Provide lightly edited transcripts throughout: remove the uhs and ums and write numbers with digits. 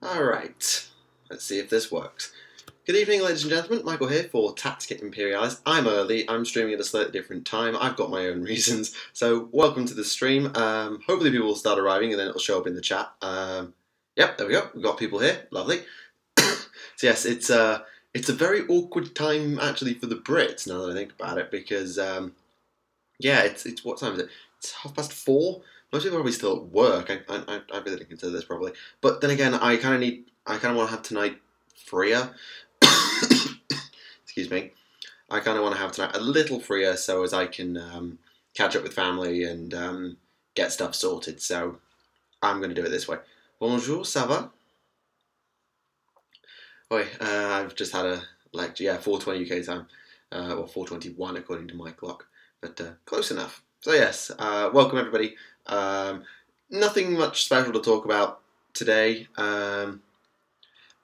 Alright, let's see if this works. Good evening, ladies and gentlemen. Michael here for Tactica Imperialis. I'm early, I'm streaming at a slightly different time. I've got my own reasons. So, welcome to the stream. Hopefully people will start arriving and then it'll show up in the chat. Yep, there we go. We've got people here. Lovely. So yes, it's a very awkward time actually for the Brits, now that I think about it, because yeah, it's what time is it? It's 4:30. Most people are probably still at work. I really didn't consider this probably, but then again, I kind of want to have tonight freer. Excuse me. I kind of want to have tonight a little freer so as I can catch up with family and get stuff sorted. So I'm going to do it this way. Bonjour, ça va? Oi, I've just had a lecture. Yeah, 4:20 UK time, or 4:21 according to my clock, but close enough. So yes, welcome everybody. Nothing much special to talk about today, and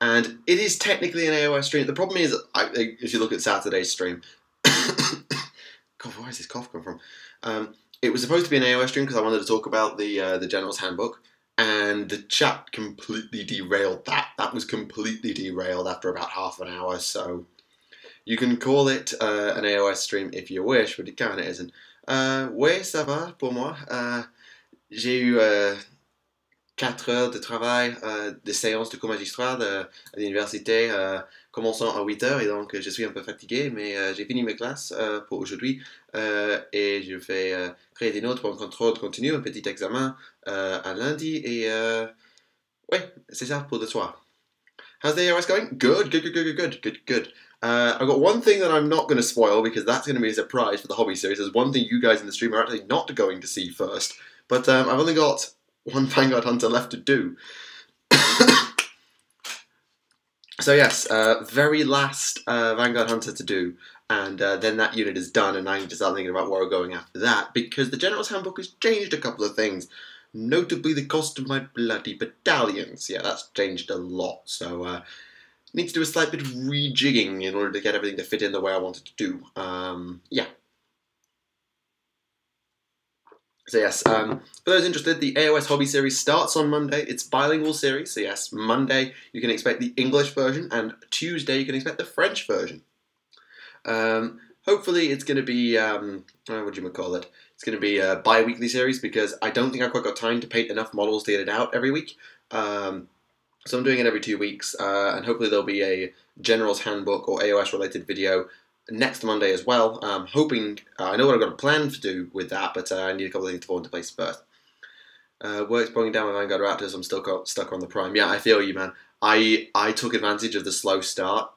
it is technically an AOS stream. The problem is, if you look at Saturday's stream, God, where is this cough come from? It was supposed to be an AOS stream because I wanted to talk about the General's Handbook, and the chat completely derailed that. That was completely derailed after about half an hour, so you can call it an AOS stream if you wish, but it kind of isn't. Oui, ça va pour moi. J'ai eu 4 heures de travail, de séances de cours magistral à l'université, commençant à 8 heures, et donc je suis un peu fatigué, mais j'ai fini mes classes pour aujourd'hui, et je vais créer des notes pour un contrôle continu, un petit examen à lundi, et ouais, c'est ça pour le soir. How's the AOS going? Good. I've got one thing that I'm not going to spoil because that's going to be a surprise for the hobby series. There's one thing you guys in the stream are actually not going to see first. But I've only got one Vanguard Hunter left to do. So yes, very last Vanguard Hunter to do. And then that unit is done and I need to start thinking about where we're going after that. Because the General's Handbook has changed a couple of things. Notably the cost of my bloody battalions. Yeah, that's changed a lot. So need to do a slight bit of rejigging in order to get everything to fit in the way I want it to do. Yeah. So yes, for those interested, the AOS Hobby Series starts on Monday. It's bilingual series, so yes, Monday you can expect the English version, and Tuesday you can expect the French version. Hopefully it's going to be, what do you call it? It's going to be a bi-weekly series because I don't think I've quite got time to paint enough models to get it out every week. So I'm doing it every 2 weeks, and hopefully there'll be a General's Handbook or AOS related video next Monday as well. Hoping, I know what I've got a plan to do with that, but I need a couple of things to fall into place first. Work's bringing down my Vanguard Raptors, I'm still stuck on the Prime. Yeah, I feel you, man. I took advantage of the slow start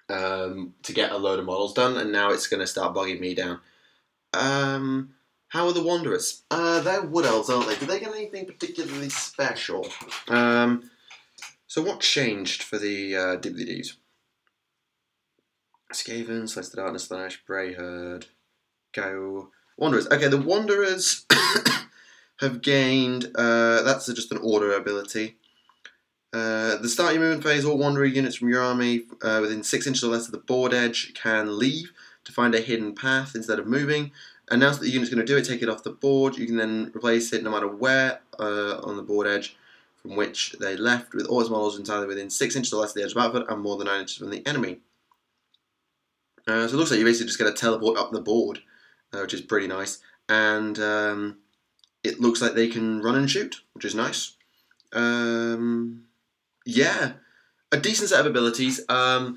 to get a load of models done, and now it's going to start bogging me down. How are the Wanderers? They're Wood Elves, aren't they? Did they get anything particularly special? So what changed for the Dibbly-Dees? Skaven, Slice the Darkness, Slash, Brayherd, Go. Wanderers. Okay, the Wanderers have gained, that's just an order ability. The start your movement phase, all Wanderer units from your army within 6 inches or less of the board edge can leave to find a hidden path instead of moving. Announce that the unit's going to do it, take it off the board. You can then replace it no matter where on the board edge from which they left with all its models entirely within 6 inches or less of the edge of the battlefield and more than 9 inches from the enemy. So it looks like you're basically just going to teleport up the board, which is pretty nice. And it looks like they can run and shoot, which is nice. Yeah, a decent set of abilities. The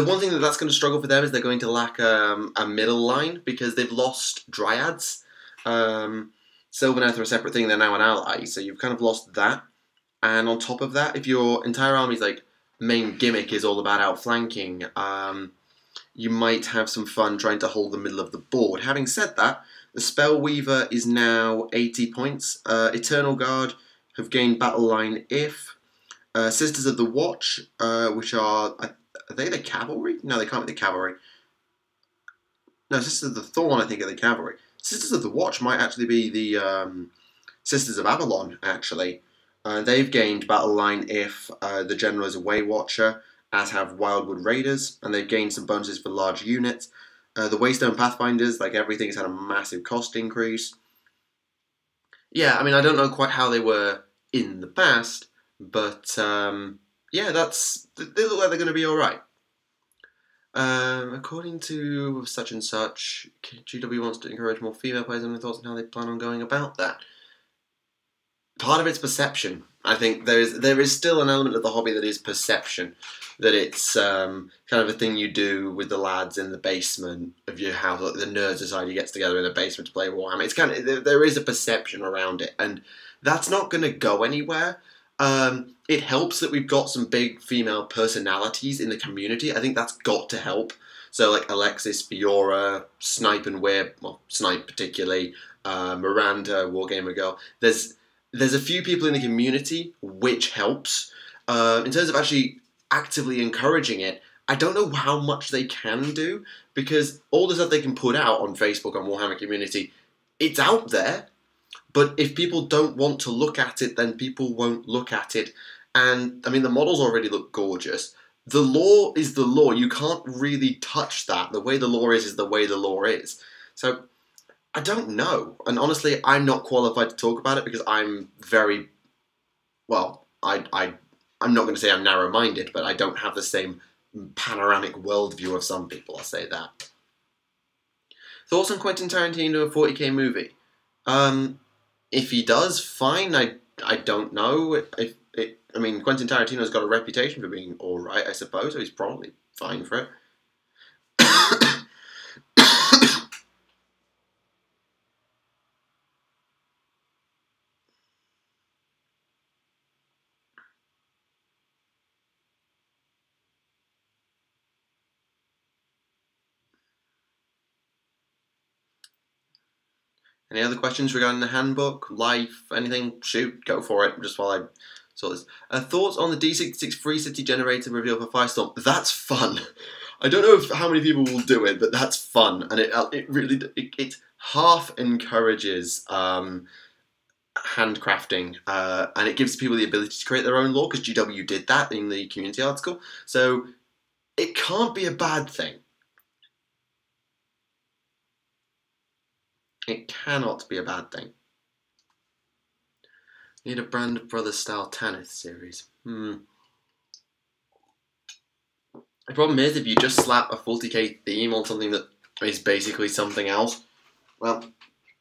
one thing that's going to struggle for them is they're going to lack a middle line because they've lost Dryads. Sylvaneth are a separate thing, they're now an ally, so you've kind of lost that. And on top of that, if your entire army's like main gimmick is all about outflanking, you might have some fun trying to hold the middle of the board. Having said that, the Spellweaver is now 80 points. Eternal Guard have gained Battle Line if. Sisters of the Watch, which are they the cavalry? No, they can't be the cavalry. No, Sisters of the Thorn, I think, are the cavalry. Sisters of the Watch might actually be the Sisters of Avalon, actually. They've gained Battle Line if the General is a Way Watcher, as have Wildwood Raiders, and they've gained some bonuses for large units. The Waystone Pathfinders, like everything, has had a massive cost increase. Yeah, I mean, I don't know quite how they were in the past, But yeah, they look like they're going to be all right. According to such and such, GW wants to encourage more female players. Any thoughts on how they plan on going about that? Part of it's perception. I think there is still an element of the hobby that is perception, that it's kind of a thing you do with the lads in the basement of your house. Like the Nerd Society gets together in the basement to play Warhammer. It's kind of there is a perception around it, and that's not going to go anywhere. It helps that we've got some big female personalities in the community. I think that's got to help. So like Alexis, Fiora, Snipe and Whip, well, Snipe particularly, Miranda, Wargamer Girl. There's a few people in the community which helps. In terms of actually actively encouraging it, I don't know how much they can do, because all the stuff they can put out on Facebook, on Warhammer Community, it's out there. But if people don't want to look at it, then people won't look at it. And, I mean, the models already look gorgeous. The lore is the lore. You can't really touch that. The way the lore is the way the lore is. So, I don't know. And honestly, I'm not qualified to talk about it because I'm very... Well, I'm not going to say I'm narrow-minded, but I don't have the same panoramic worldview of some people, I'll say that. Thoughts on Quentin Tarantino, a 40k movie? If he does, fine. I don't know. I mean, Quentin Tarantino's got a reputation for being alright, I suppose, so he's probably fine for it. Any other questions regarding the handbook, life, anything? Shoot, go for it, just while I sort this. Thoughts on the D66 free city generator reveal for Firestorm? That's fun. I don't know how many people will do it, but that's fun, and it really half encourages handcrafting, and it gives people the ability to create their own lore, because GW did that in the community article, so it can't be a bad thing. It cannot be a bad thing. Need a Brand of Brothers style Tanith series. The problem is, if you just slap a 40k theme on something that is basically something else, well,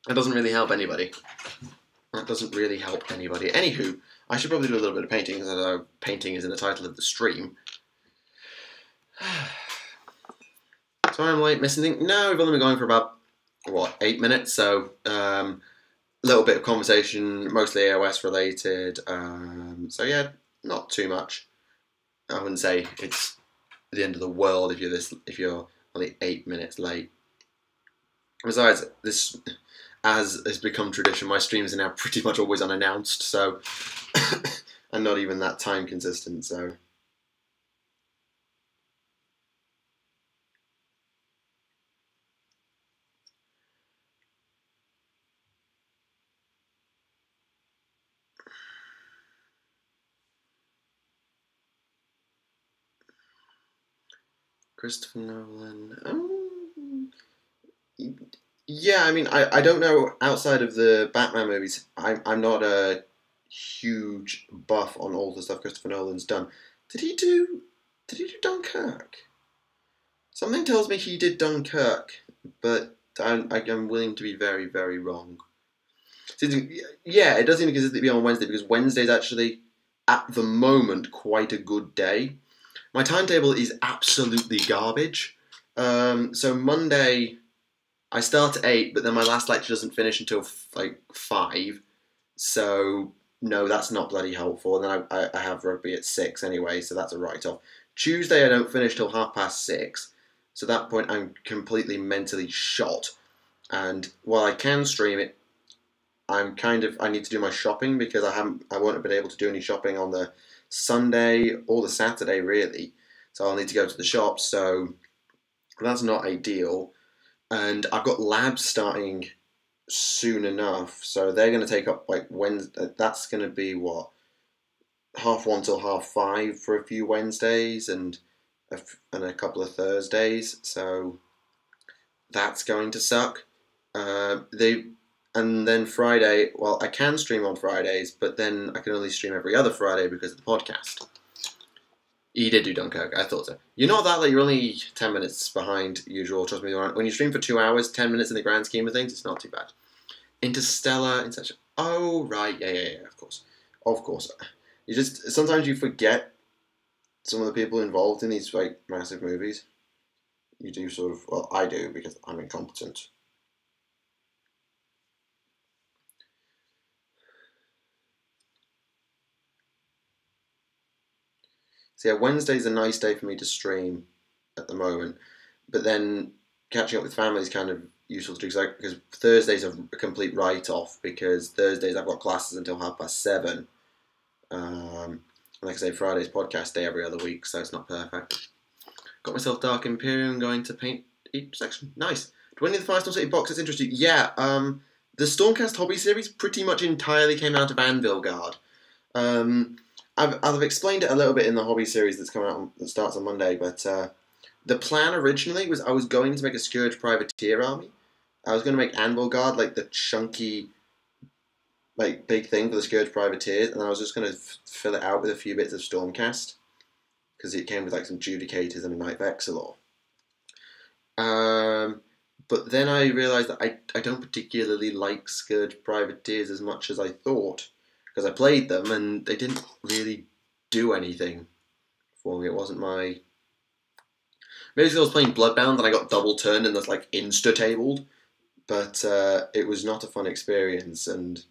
that doesn't really help anybody. Anywho, I should probably do a little bit of painting, because painting is in the title of the stream. Sorry I'm late, missing things. No, we've only been going for about 8 minutes, so a little bit of conversation, mostly AOS related, so yeah, not too much. I wouldn't say it's the end of the world if you're only 8 minutes late. Besides, this, as has become tradition, my streams are now pretty much always unannounced, so and not even that time consistent, so Christopher Nolan. Yeah, I mean, I don't know, outside of the Batman movies, I'm not a huge buff on all the stuff Christopher Nolan's done. Did he do Dunkirk? Something tells me he did Dunkirk, but I'm willing to be very, very wrong. Yeah, it does seem to be on Wednesday, because Wednesday's actually, at the moment, quite a good day. My timetable is absolutely garbage. So Monday, I start at 8, but then my last lecture doesn't finish until like 5. So no, that's not bloody helpful. And then I have rugby at 6 anyway, so that's a write-off. Tuesday I don't finish till 6:30. So at that point I'm completely mentally shot. And while I can stream it, I need to do my shopping, because I won't have been able to do any shopping on the Sunday or the Saturday really, so I'll need to go to the shops, so that's not ideal. And I've got labs starting soon enough, so they're going to take up like Wednesday. That's going to be what, 1:30 till 5:30 for a few Wednesdays and a couple of Thursdays, so that's going to suck. And then Friday, well, I can stream on Fridays, but then I can only stream every other Friday because of the podcast. You did do Dunkirk, I thought so. You're not that late, you're only 10 minutes behind usual, trust me. When you stream for 2 hours, 10 minutes in the grand scheme of things, it's not too bad. Interstellar, Inception. Oh, right, yeah, of course. Of course. Sometimes you forget some of the people involved in these, like, massive movies. You do sort of, well, I do, because I'm incompetent. So yeah, Wednesday's a nice day for me to stream at the moment, but then catching up with family is kind of useful to do because Thursday's a complete write-off because Thursdays I've got classes until 7:30. Like I say, Friday's podcast day every other week, so it's not perfect. Got myself Dark Imperium, going to paint each section. Nice. Do any of the Firestorm City boxes interest you? Yeah, the Stormcast hobby series pretty much entirely came out of Anvil Guard. I've explained it a little bit in the hobby series that's coming out that starts on Monday, but the plan originally was I was going to make a Scourge Privateer army. I was going to make Anvil Guard, like the chunky, like big thing for the Scourge Privateers, and I was just going to fill it out with a few bits of Stormcast because it came with like some Judicators and a Knight Vexilor. But then I realised that I don't particularly like Scourge Privateers as much as I thought. Because I played them and they didn't really do anything for me. It wasn't my... Basically, I was playing Bloodbound and I got double turned and was like insta-tabled. But it was not a fun experience and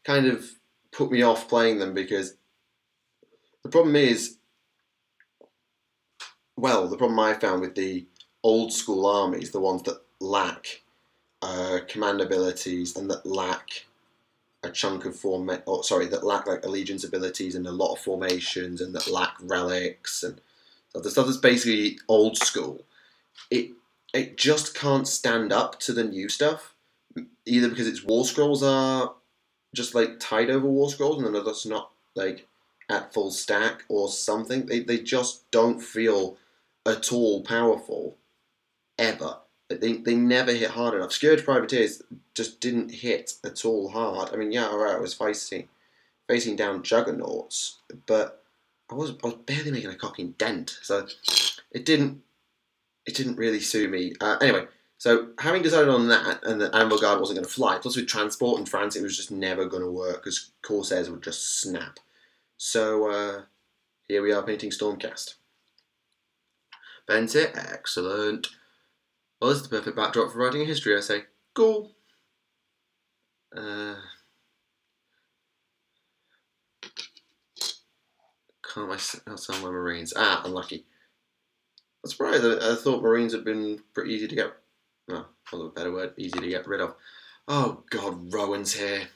kind of put me off playing them because the problem is... Well, the problem I found with the old school armies, the ones that lack command abilities and that lack a chunk of that lack like allegiance abilities and a lot of formations and that lack relics and so the stuff that's basically old school. It just can't stand up to the new stuff, either because its war scrolls are just like tied over war scrolls and they're just not like at full stack or something. They just don't feel at all powerful ever. They never hit hard enough. Scourge Privateers just didn't hit at all hard. I mean, yeah, alright, I was facing down Juggernauts, but I was barely making a cocking dent, so it didn't really suit me. Anyway, so having decided on that, and that Anvil Guard wasn't going to fly, plus with transport in France, it was just never going to work because Corsairs would just snap. So here we are painting Stormcast. Bent it, excellent. Well, this is the perfect backdrop for writing a history essay. Cool. Can't I outside my Marines? Ah, unlucky. I'm surprised. I thought Marines had been pretty easy to get... No, not a better word. Easy to get rid of. Oh, God, Rowan's here.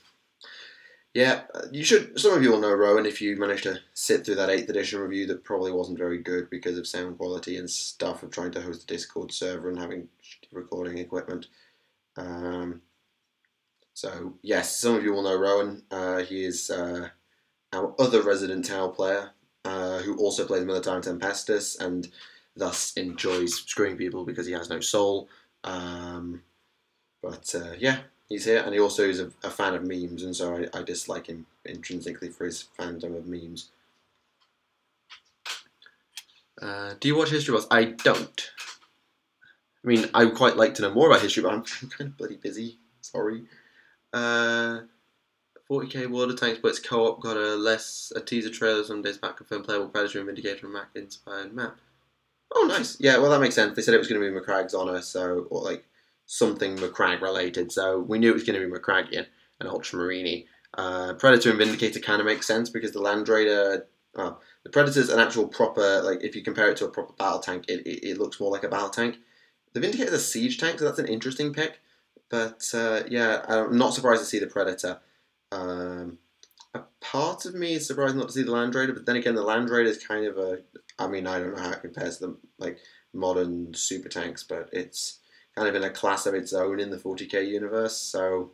Yeah, you should... Some of you will know Rowan if you managed to sit through that 8th edition review that probably wasn't very good because of sound quality and stuff of trying to host a Discord server and having recording equipment. So, yes, some of you will know Rowan. He is our other resident Tau player who also plays Military Tempestus and thus enjoys screwing people because he has no soul. Yeah, he's here, and he also is a fan of memes, and so I dislike him intrinsically for his fandom of memes. Do you watch History Buffs? I don't. I mean, I would quite like to know more about History, but I'm kind of bloody busy. Sorry. 40k Water Tank Splits co-op got a teaser trailer some days back, confirmed playable Predator and Vindicator and Mac-inspired map. Oh, nice. Yeah, well, that makes sense. They said it was going to be McCragg's Honour, so, or like something McCragg related, so we knew it was going to be McCraggian and Ultramarini. Predator and Vindicator kind of makes sense because the Land Raider, the Predator's an actual proper, like if you compare it to a proper battle tank, it looks more like a battle tank. The Vindicator's a siege tank, so that's an interesting pick. But yeah, I'm not surprised to see the Predator. A part of me is surprised not to see the Land Raider, but then again, the Land Raider is kind of I don't know how it compares to the like modern super tanks, but it's kind of in a class of its own in the 40k universe, so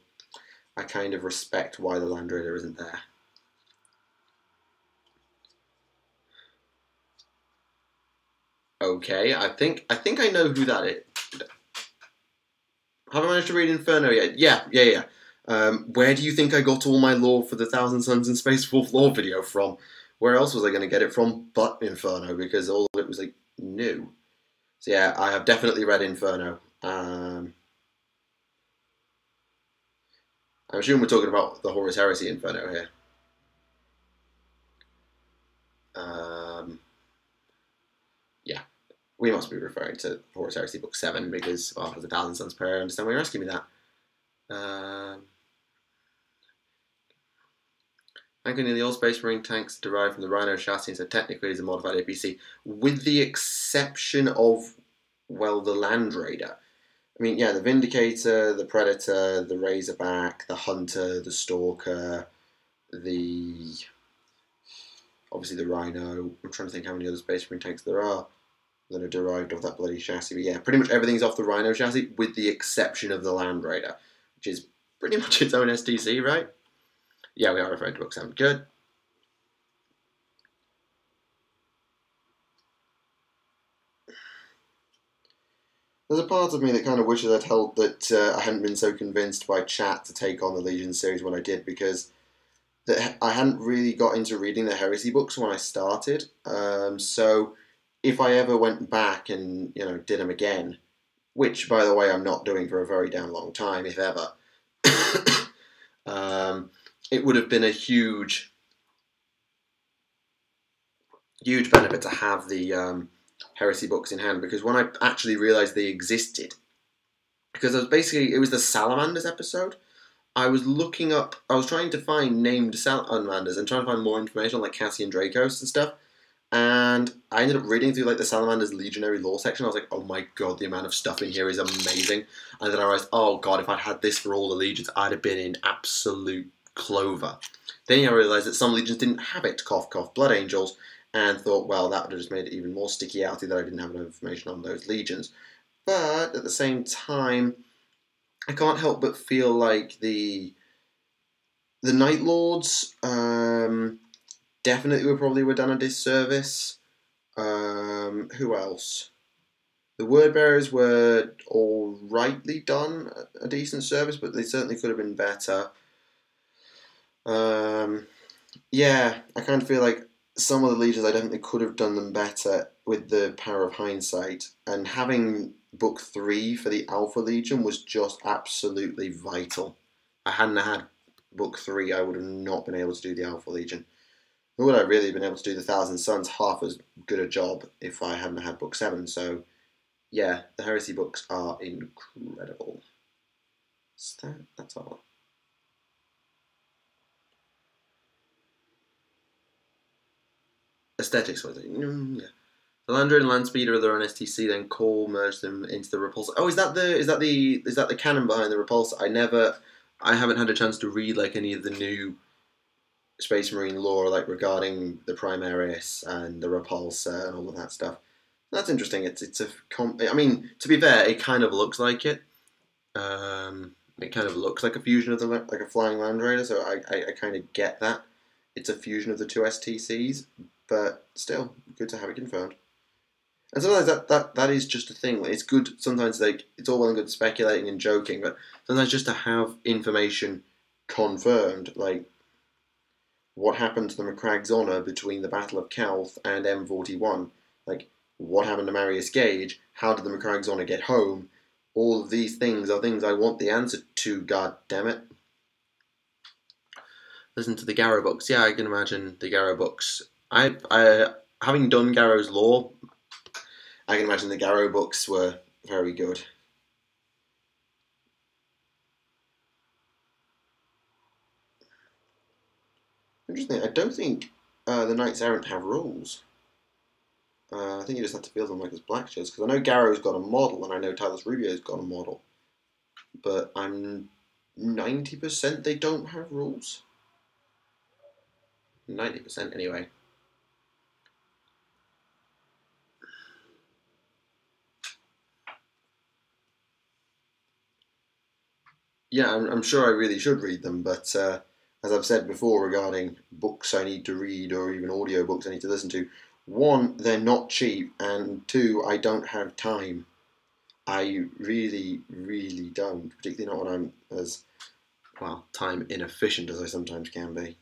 I kind of respect why the Land Raider isn't there. Okay, I think I know who that is. Have I managed to read Inferno yet? Yeah. Where do you think I got all my lore for the Thousand Suns and Space Wolf lore video from? Where else was I going to get it from but Inferno? Because all of it was like new. So yeah, I have definitely read Inferno. I'm assuming we're talking about the Horus Heresy Inferno here. Yeah, we must be referring to Horus Heresy Book 7 because, well, for the Thousand Suns Prayer, I understand why you're asking me that. Thankfully, the old Space Marine tanks derived from the Rhino chassis, so technically it's a modified APC, with the exception of, well, the Land Raider. I mean, yeah, the Vindicator, the Predator, the Razorback, the Hunter, the Stalker, obviously the Rhino. I'm trying to think how many other Space Marine tanks there are that are derived off that bloody chassis. But yeah, pretty much everything's off the Rhino chassis, with the exception of the Land Raider, which is pretty much its own STC, right? Yeah, we are referring to Book 7. Good. There's a part of me that kind of wishes I'd held that I hadn't been so convinced by chat to take on the Legion series when I did, because I hadn't really got into reading the Heresy books when I started. So if I ever went back and did them again, which by the way I'm not doing for a very damn long time, if ever, it would have been a huge benefit to have the Heresy books in hand, because when I actually realised they existed, because it was the Salamanders episode, I was trying to find named Salamanders and trying to find more information on like Cassian Dracos and stuff, and I ended up reading through like the Salamanders Legionary lore section. I was like, oh my god, the amount of stuff in here is amazing. And then I realised, oh god, if I'd had this for all the legions, I'd have been in absolute clover. Then I realised that some legions didn't have it, cough cough, Blood Angels, and thought, well, that would have just made it even more sticky-outy that I didn't have enough information on those legions. But at the same time, I can't help but feel like the Night Lords definitely were done a disservice. Who else? The Word Bearers were all rightly done a decent service, but they certainly could have been better. Yeah, I kind of feel like some of the legions I definitely could have done them better with the power of hindsight, and having book 3 for the Alpha Legion was just absolutely vital. I hadn't had book 3, I would have not been able to do the Alpha Legion. Nor would I really have been able to do the Thousand Suns half as good a job if I hadn't had book 7. So yeah, the Heresy books are incredible. That's all. Aesthetics, was it? Yeah. The Land Raider and Land Speeder are their own STC, then Call merged them into the Repulsor. Oh, is that the canon behind the Repulsor? I haven't had a chance to read like any of the new Space Marine lore, like regarding the Primaris and the Repulsor and all of that stuff. That's interesting. I mean, to be fair, it kind of looks like it. It kind of looks like a fusion of like a flying Land Raider, so I kind of get that. It's a fusion of the two STCs, but still, good to have it confirmed. And sometimes that is just a thing. It's good sometimes, like, it's all well and good speculating and joking, but sometimes just to have information confirmed, like what happened to the McCragg's Honour between the Battle of Calth and M41, like what happened to Marius Gage, how did the McCragg's Honour get home, all of these things are things I want the answer to, god damn it. Listen to the Garrow books. Yeah, I can imagine the Garrow books. I having done Garrow's lore, I can imagine the Garrow books were very good. Interesting. I don't think the Knights Errant have rules. I think you just have to field them like as black shirts, because I know Garrow's got a model, and I know Tylos Rubio's got a model, but I'm 90% they don't have rules. 90% anyway. Yeah, I'm sure I really should read them, but as I've said before regarding books I need to read, or even audio books I need to listen to, 1, they're not cheap, and 2, I don't have time. I really, really don't, particularly not when I'm as, well, time inefficient as I sometimes can be.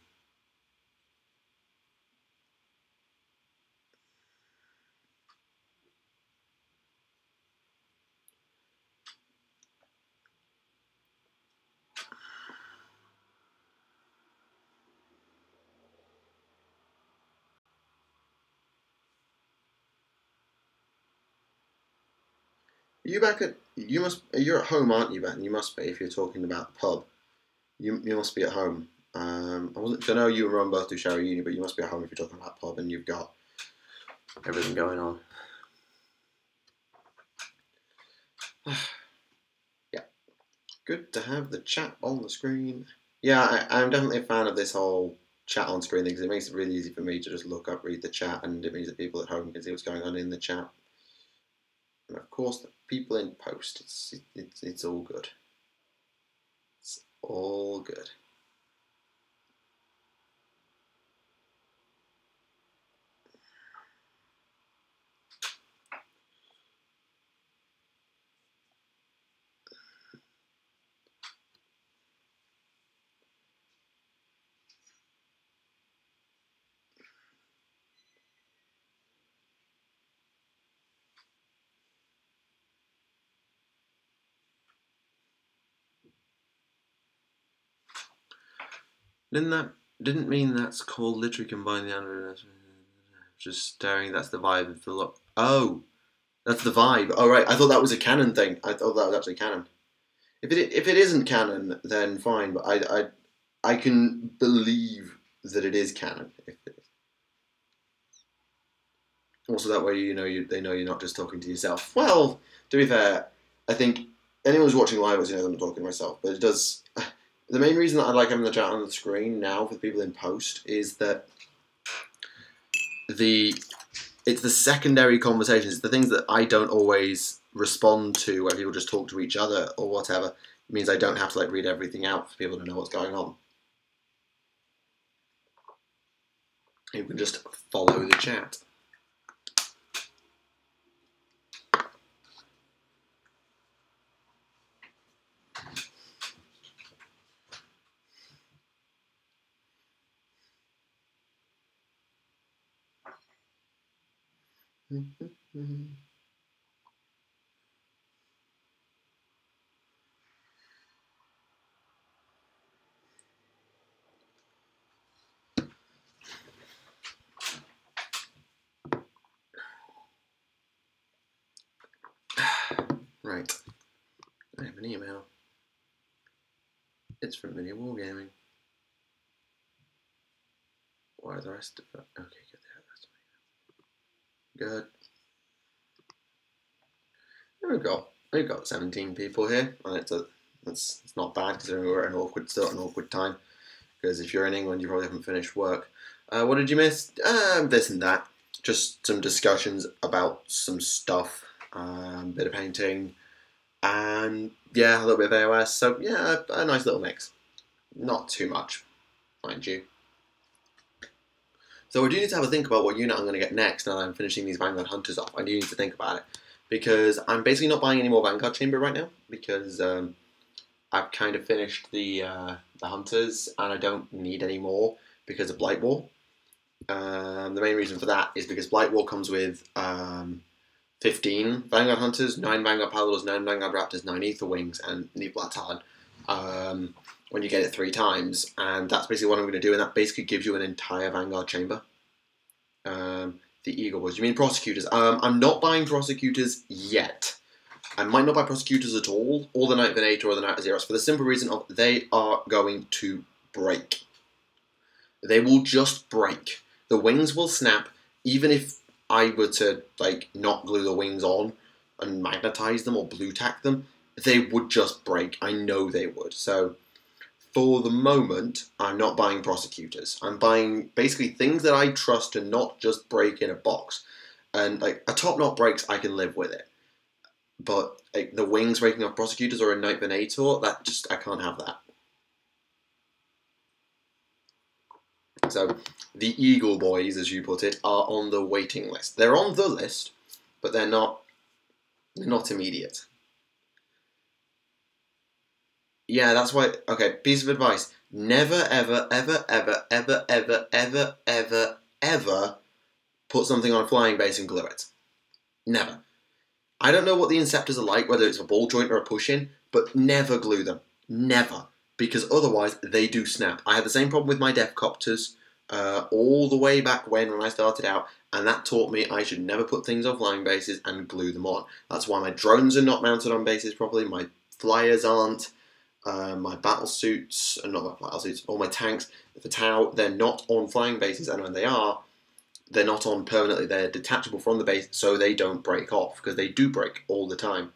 You're at home, aren't you, Ben? You must be if you're talking about the pub. You must be at home. I know you and Ron both do share a uni, but you must be at home if you're talking about pub and you've got everything going on. Yeah, good to have the chat on the screen. Yeah, I'm definitely a fan of this whole chat on screen thing because it makes it really easy for me to just look up, read the chat, and it means that people at home can see what's going on in the chat. And of course, the people in post, it's all good. It's all good. Didn't mean that's called literally combine the under. Just staring. That's the vibe of the look. Oh, that's the vibe. Oh right, I thought that was a canon thing. I thought that was actually canon. If it isn't canon, then fine. But I can believe that it is canon. If it is. Also, that way they know you're not just talking to yourself. Well, to be fair, I think anyone who's watching live knows I'm talking to myself. But it does. The main reason that I like having the chat on the screen now for the people in post is that it's the secondary conversations, the things that I don't always respond to, where people just talk to each other or whatever. It means I don't have to read everything out for people to know what's going on. You can just follow the chat. Right. I have an email. It's from Mini Wargaming. Why are the rest of it? Okay, good. Good. We've got 17 people here. It's not bad considering we're at an awkward time. Because if you're in England, you probably haven't finished work. What did you miss? This and that. Just some discussions about some stuff. Bit of painting. And yeah, a little bit of AOS. So yeah, a nice little mix. Not too much, mind you. So I do need to have a think about what unit I'm going to get next now that I'm finishing these Vanguard Hunters off. I do need to think about it. Because I'm basically not buying any more Vanguard Chamber right now. Because I've kind of finished the Hunters and I don't need any more because of Blight War. The main reason for that is because Blight War comes with 15 Vanguard Hunters, 9 Vanguard Paladins, 9 Vanguard Raptors, 9 Aether Wings, and the Black Talon. When you get it 3 times, and that's basically what I'm going to do, and that basically gives you an entire Vanguard Chamber. The Eagle Boys. You mean Prosecutors? I'm not buying Prosecutors yet. I might not buy Prosecutors at all, or the Knight Venator, or the Knight Azeros, for the simple reason of they are going to break. They will just break. The wings will snap, even if I were to not glue the wings on and magnetize them or blue tack them, they would just break. I know they would. So for the moment, I'm not buying Prosecutors. I'm buying basically things that I trust to not just break in a box. And a top knot breaks, I can live with it. But the wings breaking off Prosecutors or a Knight Venator, I can't have that. So the Eagle Boys, as you put it, are on the waiting list. They're on the list, but they're not immediate. Yeah, that's why. Okay, piece of advice: never, ever, ever, ever, ever, ever, ever, ever, ever put something on a flying base and glue it. Never. I don't know what the inceptors are like, whether it's a ball joint or a push-in, but never glue them. Never. Because otherwise, they do snap. I had the same problem with my Deathcopters all the way back when I started out, and that taught me I should never put things on flying bases and glue them on. That's why my drones are not mounted on bases properly, my flyers aren't, my battle suits, not my battle suits, all my tanks, the Tau, they're not on flying bases, and when they are, they're not on permanently, they're detachable from the base so they don't break off, because they do break all the time.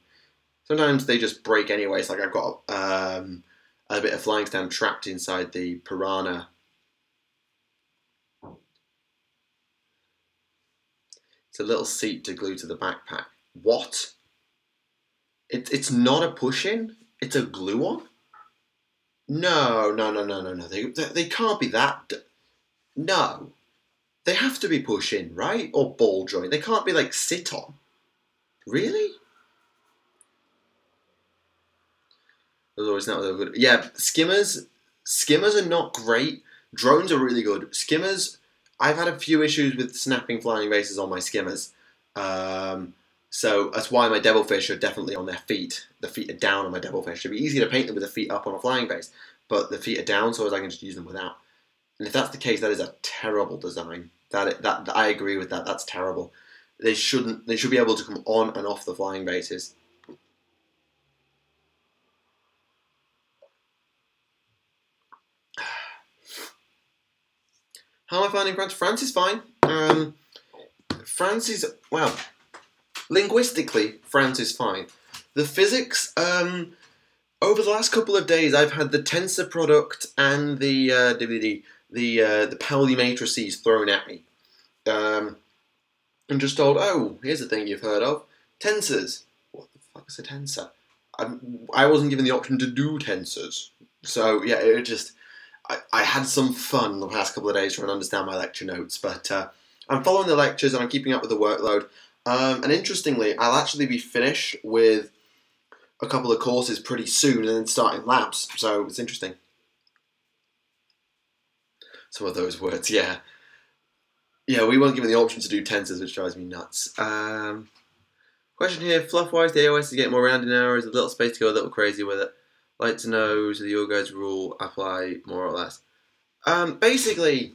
Sometimes they just break anyway. It's like I've got a bit of flying stand trapped inside the Piranha. It's a little seat to glue to the backpack. What? It's not a push-in? It's a glue-on? No. They can't be that... No. They have to be push-in, right? Or ball joint. They can't be, like, sit-on. Really? Those always not so good. Yeah, skimmers are not great. Drones are really good. Skimmers, I've had a few issues with snapping flying bases on my skimmers. So that's why my devilfish are definitely on their feet. The feet are down on my devilfish. It'd be easy to paint them with the feet up on a flying base, but the feet are down, so I can just use them without. And if that's the case, that is a terrible design. That I agree with that. That's terrible. They should be able to come on and off the flying bases. How am I finding France? France is fine. France is, well, linguistically, France is fine. The physics, over the last couple of days, I've had the tensor product and the DVD, the Pauli matrices thrown at me. And just told, oh, here's a thing you've heard of. Tensors. What the fuck is a tensor? I wasn't given the option to do tensors. So, yeah, it just... I had some fun the past couple of days trying to understand my lecture notes, but I'm following the lectures and I'm keeping up with the workload. And interestingly, I'll actually be finished with a couple of courses pretty soon and then starting labs, so it's interesting. Some of those words, yeah. Yeah, we weren't given the option to do tensors, which drives me nuts. Question here, fluff-wise, the AOS is getting more rounded now, or is a little space to go a little crazy with it? Like to know, so the your guys' rule apply more or less. Basically,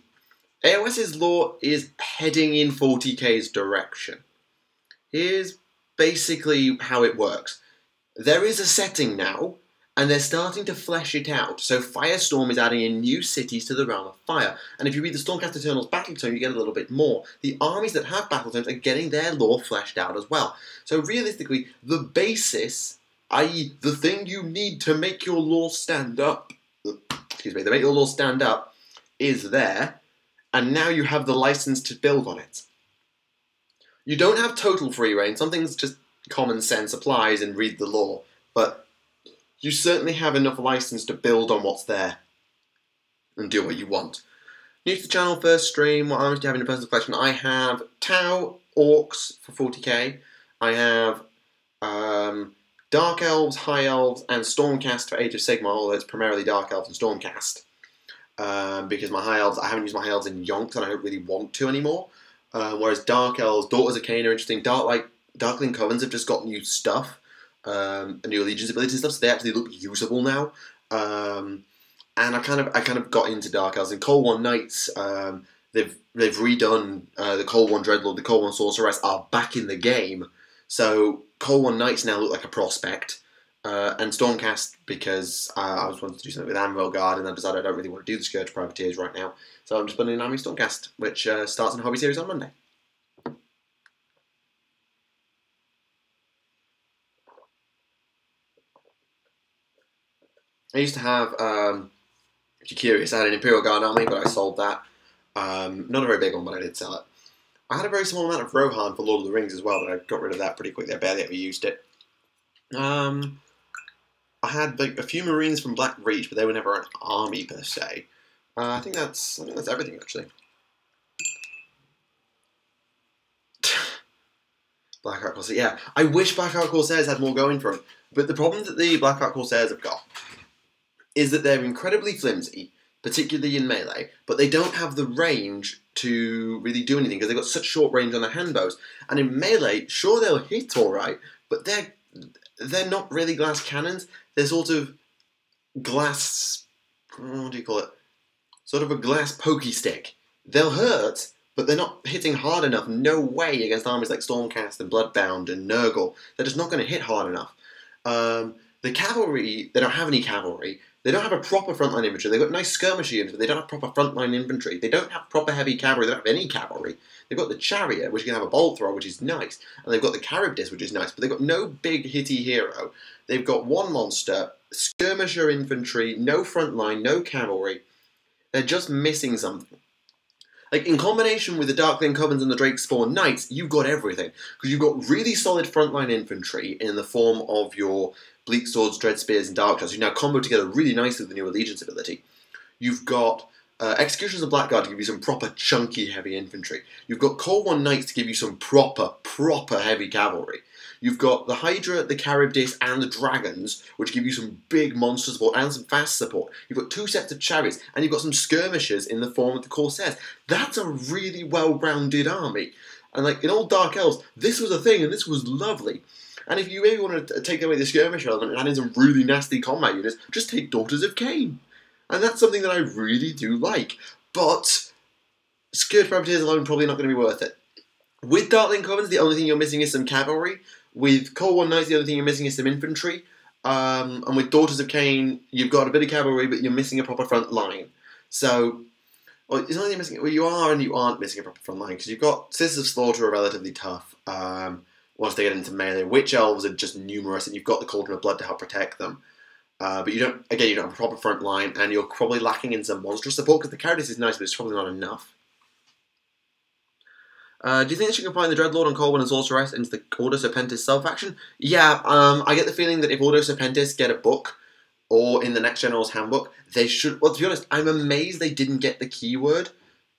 AOS's law is heading in 40k's direction. Here's basically how it works. There is a setting now, and they're starting to flesh it out. So Firestorm is adding in new cities to the realm of fire. And if you read the Stormcast Eternals battle tome, you get a little bit more. The armies that have battle tomes are getting their lore fleshed out as well. So realistically, the basis... i.e., the thing you need to make your law stand up, to make your law stand up, is there, and now you have the license to build on it. You don't have total free reign, some things just common sense applies and read the law, but you certainly have enough license to build on what's there and do what you want. New to the channel, first stream, what armies do you have in your personal collection? I have Tau Orcs for 40k, I have Dark Elves, High Elves, and Stormcast for Age of Sigmar, although it's primarily Dark Elves and Stormcast. Because my High Elves, I haven't used my High Elves in Yonks, and I don't really want to anymore. Whereas Dark Elves, Daughters of Cain are interesting. Darkling Covens have just got new stuff, and new Allegiance abilities and stuff, so they actually look usable now. And I kind of got into Dark Elves. In Cold One Knights, they've redone the Cold One Dreadlord, the Cold One Sorceress are back in the game. So Cold One Knights now look like a prospect, and Stormcast because I was wanting to do something with Anvil Guard, and I decided I don't really want to do the Scourge Privateers right now, so I'm just building an army Stormcast, which starts in Hobby Series on Monday. I used to have, if you're curious, I had an Imperial Guard army, but I sold that. Not a very big one, but I did sell it. I had a very small amount of Rohan for Lord of the Rings as well, but I got rid of that pretty quickly. I barely ever used it. I had like a few Marines from Black Reach, but they were never an army per se. I think that's everything actually. Blackheart Corsairs, yeah. I wish Blackheart Corsairs had more going for them, but the problem that the Blackheart Corsairs have got is that they're incredibly flimsy, particularly in melee, but they don't have the range to really do anything because they've got such short range on their handbows. And in melee, sure, they'll hit all right, but they're not really glass cannons. They're sort of glass, what do you call it? Sort of a glass pokey stick. They'll hurt, but they're not hitting hard enough. No way against armies like Stormcast and Bloodbound and Nurgle. They're just not going to hit hard enough. The cavalry, they don't have any cavalry. They don't have a proper frontline infantry. They've got nice skirmishy infantry, but they don't have proper frontline infantry. They don't have proper heavy cavalry. They don't have any cavalry. They've got the chariot, which can have a bolt thrower, which is nice. And they've got the Charybdis, which is nice. But they've got no big hitty hero. They've got one monster, skirmisher infantry, no frontline, no cavalry. They're just missing something. Like, in combination with the Darkling Covens and the Drakespawn Knights, you've got everything. Because you've got really solid frontline infantry in the form of your Bleak Swords, Dread Spears, and Dark Shots, who now combo together really nicely with the new Allegiance ability. You've got Executioners of Blackguard to give you some proper chunky heavy infantry. You've got Cold One Knights to give you some proper heavy cavalry. You've got the Hydra, the Charybdis, and the Dragons, which give you some big monster support and some fast support. You've got 2 sets of chariots, and you've got some skirmishers in the form of the Corsairs. That's a really well-rounded army. And like in old Dark Elves, this was a thing, and this was lovely. And if you really want to take away the skirmish element and add in some really nasty combat units, just take Daughters of Cain. And that's something that I really do like. But Scourge Privateers alone probably not going to be worth it. With Darkling Covens, the only thing you're missing is some cavalry. With Cold One Knights, the only thing you're missing is some infantry. And with Daughters of Cain, you've got a bit of cavalry, but you're missing a proper front line. So, well, it's not missing. Well, you are and you aren't missing a proper front line because you've got Sisters of Slaughter are relatively tough. Once they get into melee, Witch Elves are just numerous, and you've got the Cauldron of Blood to help protect them. But you don't have a proper front line, and you're probably lacking in some monstrous support because the Charybdis is nice, but it's probably not enough. Do you think they should combine the Dreadlord and Colwyn and Sorceress into the Ordo Serpentis sub-faction? Yeah, I get the feeling that if Ordo Serpentis get a book, or in the Next General's Handbook, they should... Well, to be honest, I'm amazed they didn't get the keyword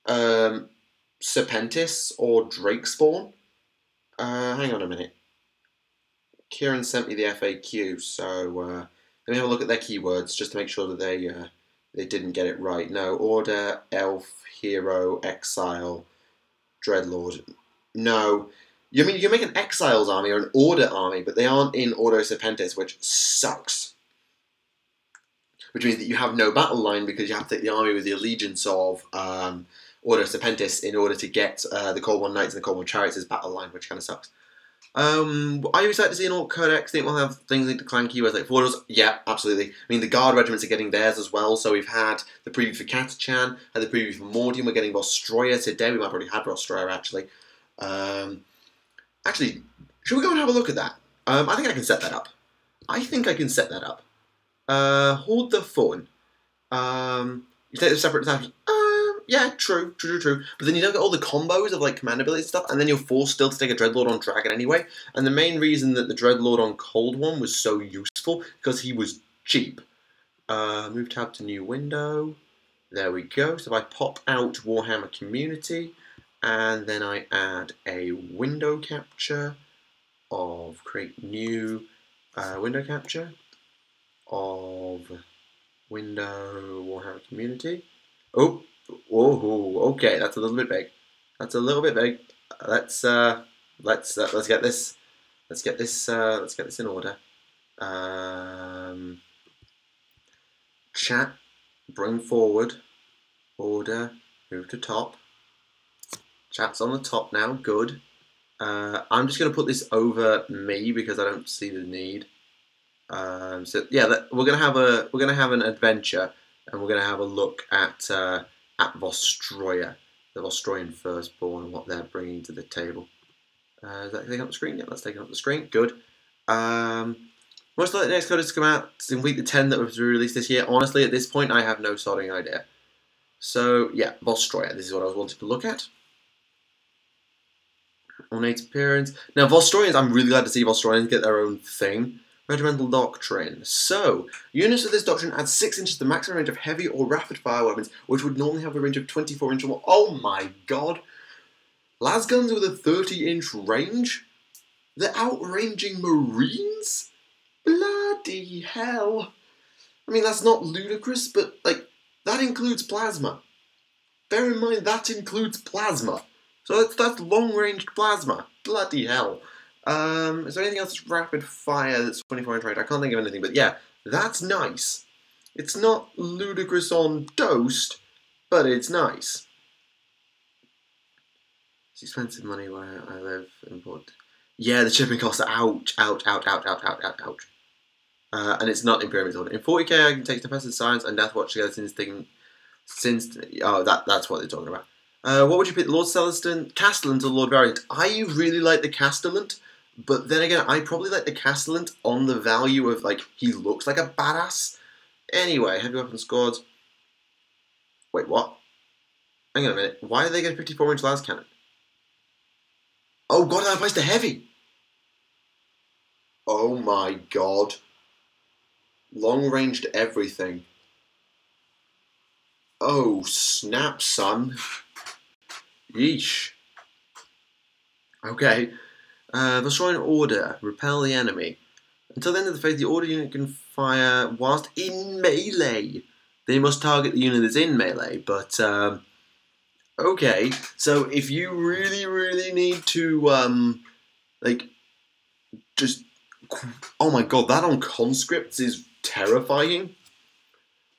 Serpentis or Drakespawn. Hang on a minute. Kieran sent me the FAQ, so let me have a look at their keywords just to make sure that they didn't get it right. No, Order, Elf, Hero, Exile, Dreadlord. No. You mean you can make an Exiles army or an Order army, but they aren't in Ordo Serpentis, which sucks. Which means that you have no battle line because you have to take the army with the allegiance of Ordo Serpentis in order to get the Cold One Knights and the Cold One Chariots as battle line, which kind of sucks. Are you excited to see an Orc Codex? Think we'll have things like decline keywords like Fordors? Yeah, absolutely. I mean, the Guard regiments are getting theirs as well, so we've had the preview for Catachan, had the preview for Mordium, we're getting Vostroya today, we might have already had Vostroya actually. Actually, should we go and have a look at that? I think I can set that up. Hold the Fun. You take the separate tabs. Yeah, true. But then you don't get all the combos of like command ability stuff, and then you're forced still to take a Dreadlord on Dragon anyway. And the main reason that the Dreadlord on Cold One was so useful, because he was cheap. Move tab to new window. There we go. So if I pop out Warhammer Community, and then I add a window capture of create new window capture of window Warhammer Community. Oh, okay, that's a little bit big. Let's get this. Let's get this in order. Chat, bring forward, order, move to top. Chat's on the top now. Good. I'm just going to put this over me because I don't see the need. So yeah, we're gonna have an adventure, and we're gonna have a look at Vostroya, the Vostroyan firstborn, and what they're bringing to the table. Is that taking up the screen? Yeah, that's taking up the screen. Good. Most likely the next code is to come out to complete the 10 that was released this year. Honestly, at this point, I have no starting idea. So yeah, Vostroya. This is what I was wanting to look at. Ornate appearance. Now, Vostroyans, I'm really glad to see Vostroyans get their own thing. Regimental Doctrine. So, units of this doctrine add 6 inches to the maximum range of heavy or rapid fire weapons, which would normally have a range of 24 inches or more. Oh my god! Lasguns with a 30-inch range? They're outranging Marines? Bloody hell! I mean, that's not ludicrous, but, like, that includes plasma. Bear in mind, that includes plasma. So that's long-range plasma. Bloody hell. Is there anything else that's rapid fire that's 24-inch range? I can't think of anything, but yeah, that's nice. It's not ludicrous on Dosed, but it's nice. It's expensive money where I live. Import. Yeah, the shipping costs. Ouch, ouch, ouch, ouch, ouch, ouch, ouch, ouch. And it's not Imperialis order. In 40k, I can take Defensive Science and Deathwatch together that's what they're talking about. What would you pick, Lord Celestin, Castellant, or Lord Variant? I really like the Castellant, but then again, I probably like the Castellant on the value of, like, he looks like a badass. Anyway, heavy weapon squads. Wait, what? Hang on a minute. Why did they get a 54-inch las cannon? Oh god, that applies to heavy! Oh my god. Long-ranged everything. Oh, snap, son. Yeesh. Okay. Destroy an order. Repel the enemy. Until the end of the phase, the order unit can fire whilst in melee. They must target the unit that's in melee, but, okay. So, if you really, really need to, like, just... Oh my god, that on conscripts is terrifying.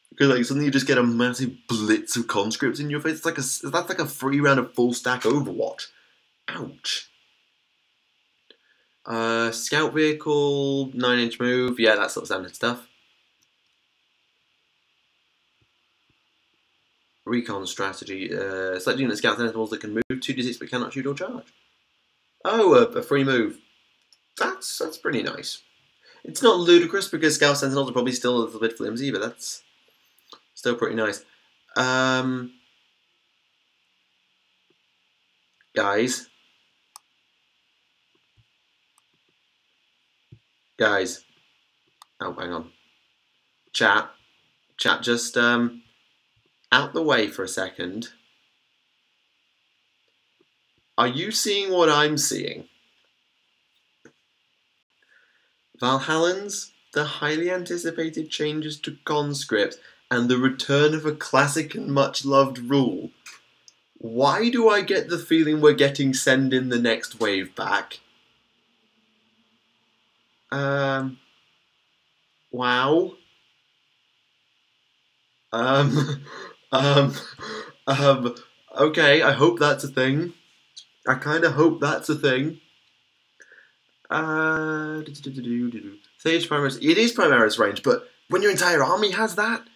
Because, like, suddenly you just get a massive blitz of conscripts in your face. That's like a free round of full stack Overwatch. Ouch. Scout vehicle, 9-inch move. Yeah, that's sort of standard stuff. Recon strategy. Select unit scouts and animals that can move 2d6 but cannot shoot or charge. Oh, a free move. That's pretty nice. It's not ludicrous because Scout Sentinels are probably still a little bit flimsy, but that's still pretty nice. Guys. Oh, hang on. Chat, just out the way for a second. Are you seeing what I'm seeing? Valhallans, the highly anticipated changes to conscript, and the return of a classic and much-loved rule. Why do I get the feeling we're getting Send in the next wave back? Wow. Okay, I hope that's a thing. I kind of hope that's a thing. Sage Primaris. It is Primaris range, but when your entire army has that,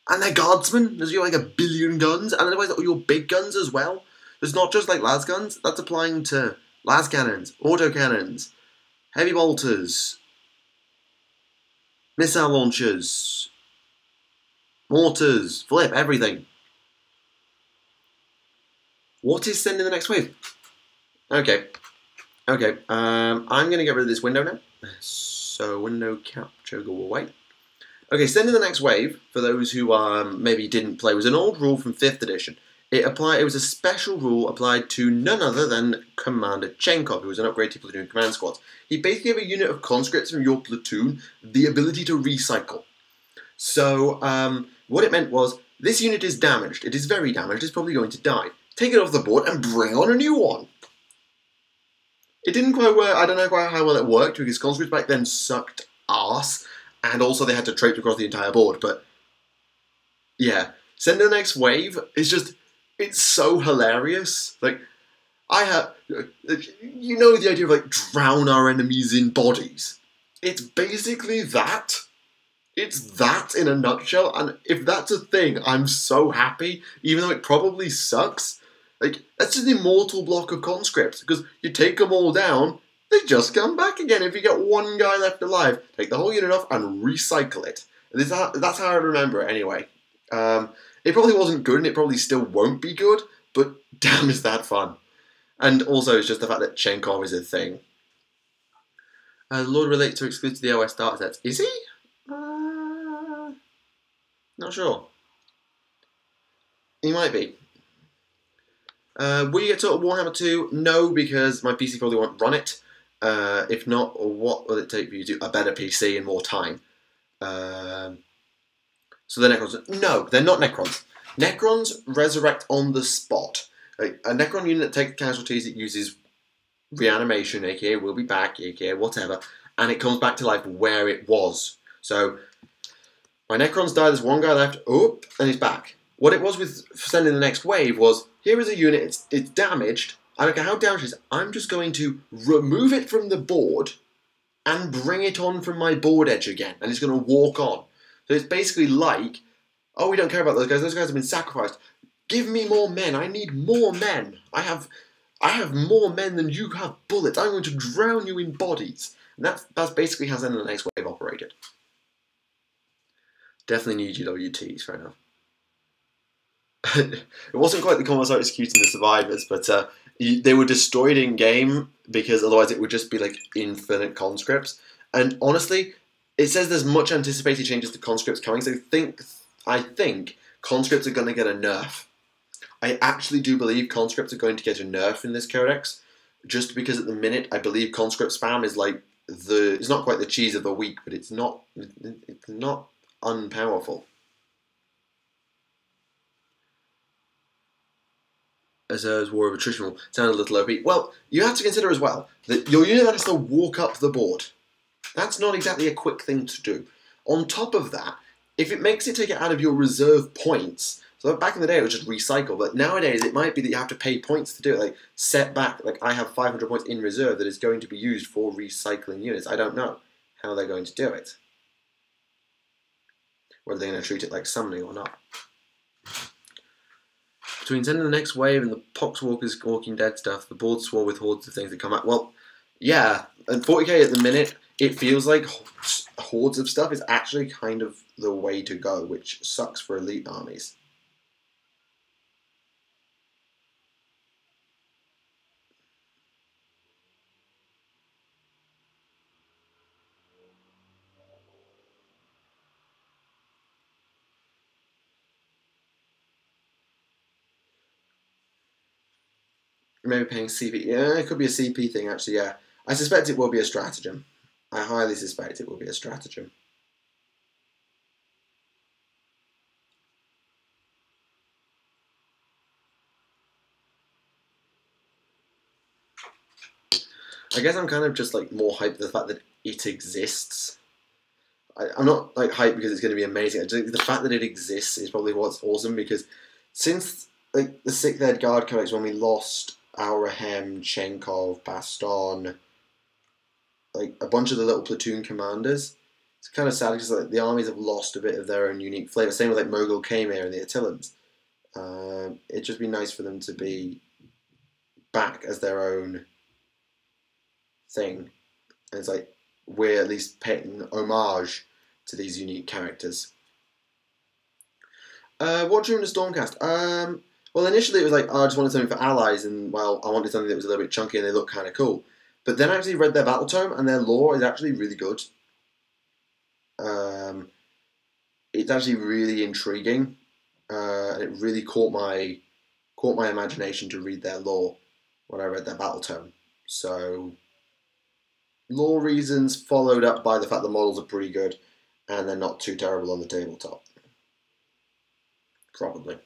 and they're guardsmen, there's like 1 billion guns, and otherwise all your big guns as well. There's not just like las guns, that's applying to las cannons, autocannons, heavy bolters, missile launchers, mortars, flip, everything. What is sending the next wave? Okay, I'm going to get rid of this window now. So window capture, go away. Okay, sending the next wave, for those who maybe didn't play, was an old rule from 5th edition. It was a special rule applied to none other than Commander Chenkov, who was an upgrade to platoon command squads. He basically gave a unit of conscripts from your platoon the ability to recycle. So, what it meant was, this unit is damaged. It is very damaged. It's probably going to die. Take it off the board and bring on a new one. It didn't quite work. I don't know quite how well it worked, because conscripts back then sucked arse. And also they had to traipse across the entire board, but yeah. Send the next wave is just, it's so hilarious. Like, you know the idea of like, drown our enemies in bodies. It's basically that. It's that in a nutshell, and if that's a thing, I'm so happy, even though it probably sucks. Like, that's an immortal block of conscripts, because you take them all down, they just come back again. If you get one guy left alive, take the whole unit off and recycle it. That's how I remember it anyway. It probably wasn't good, and it probably still won't be good, but damn is that fun. And also, it's just the fact that Chenkov is a thing. The Lord relates to exclude the OS data sets. Is he? Not sure. He might be. Will you get Total Warhammer 2? No, because my PC probably won't run it. If not, what will it take for you to do a better PC and more time? So the Necrons... No, they're not Necrons. Necrons resurrect on the spot. A Necron unit that takes casualties, it uses reanimation, aka we'll be back, aka whatever, and it comes back to life where it was. So, my Necrons die, there's one guy left, and he's back. What it was with sending the next wave was, here is a unit, it's damaged, I don't care how damaged it is, I'm just going to remove it from the board and bring it on from my board edge again, and it's going to walk on. So it's basically like, oh, we don't care about those guys have been sacrificed. Give me more men, I need more men. I have more men than you have bullets, I'm going to drown you in bodies. And that's basically how Send in the Next Wave operated. Definitely need GWTs, fair enough. It wasn't quite the Commodore executing the survivors, but they were destroyed in game because otherwise it would just be like infinite conscripts. And honestly, it says there's much anticipated changes to conscripts coming, so I think conscripts are going to get a nerf. I actually do believe conscripts are going to get a nerf in this codex, just because at the minute I believe conscript spam is like it's not quite the cheese of the week, but it's not unpowerful. As War of Attrition will sound a little OP. Well, you have to consider as well that your unit has to walk up the board. That's not exactly a quick thing to do. On top of that, if it makes it take it out of your reserve points, so back in the day it was just recycle, but nowadays it might be that you have to pay points to do it, like set back, like I have 500 points in reserve that is going to be used for recycling units. I don't know how they're going to do it. Whether they're going to treat it like summoning or not. Between Sending the Next Wave and the Poxwalkers Walking Dead stuff, the board swore with hordes of things that come out. Well, yeah, and 40k at the minute, it feels like hordes of stuff is actually kind of the way to go, which sucks for elite armies. Maybe paying CP. Yeah, it could be a CP thing, actually, yeah. I suspect it will be a stratagem. I highly suspect it will be a stratagem. I guess I'm kind of just like more hyped for the fact that it exists. I'm not like hyped because it's going to be amazing. I just think the fact that it exists is probably what's awesome, because since like the 6th Ed Guard Codex, when we lost Aurahem, Chenkov, Baston, like a bunch of the little platoon commanders, it's kind of sad because like the armies have lost a bit of their own unique flavour. Same with like Mogul Khmer and the Attillans. It'd just be nice for them to be back as their own thing. And it's like we're at least paying homage to these unique characters. What drew in the Stormcast? Well, initially it was like, oh, I just wanted something for allies, and well, I wanted something that was a little bit chunky and they look kind of cool. But then I actually read their battle tome, and their lore is actually really good. It's actually really intriguing, and it really caught my imagination to read their lore when I read their battle tome. So, lore reasons followed up by the fact the models are pretty good, and they're not too terrible on the tabletop. Probably.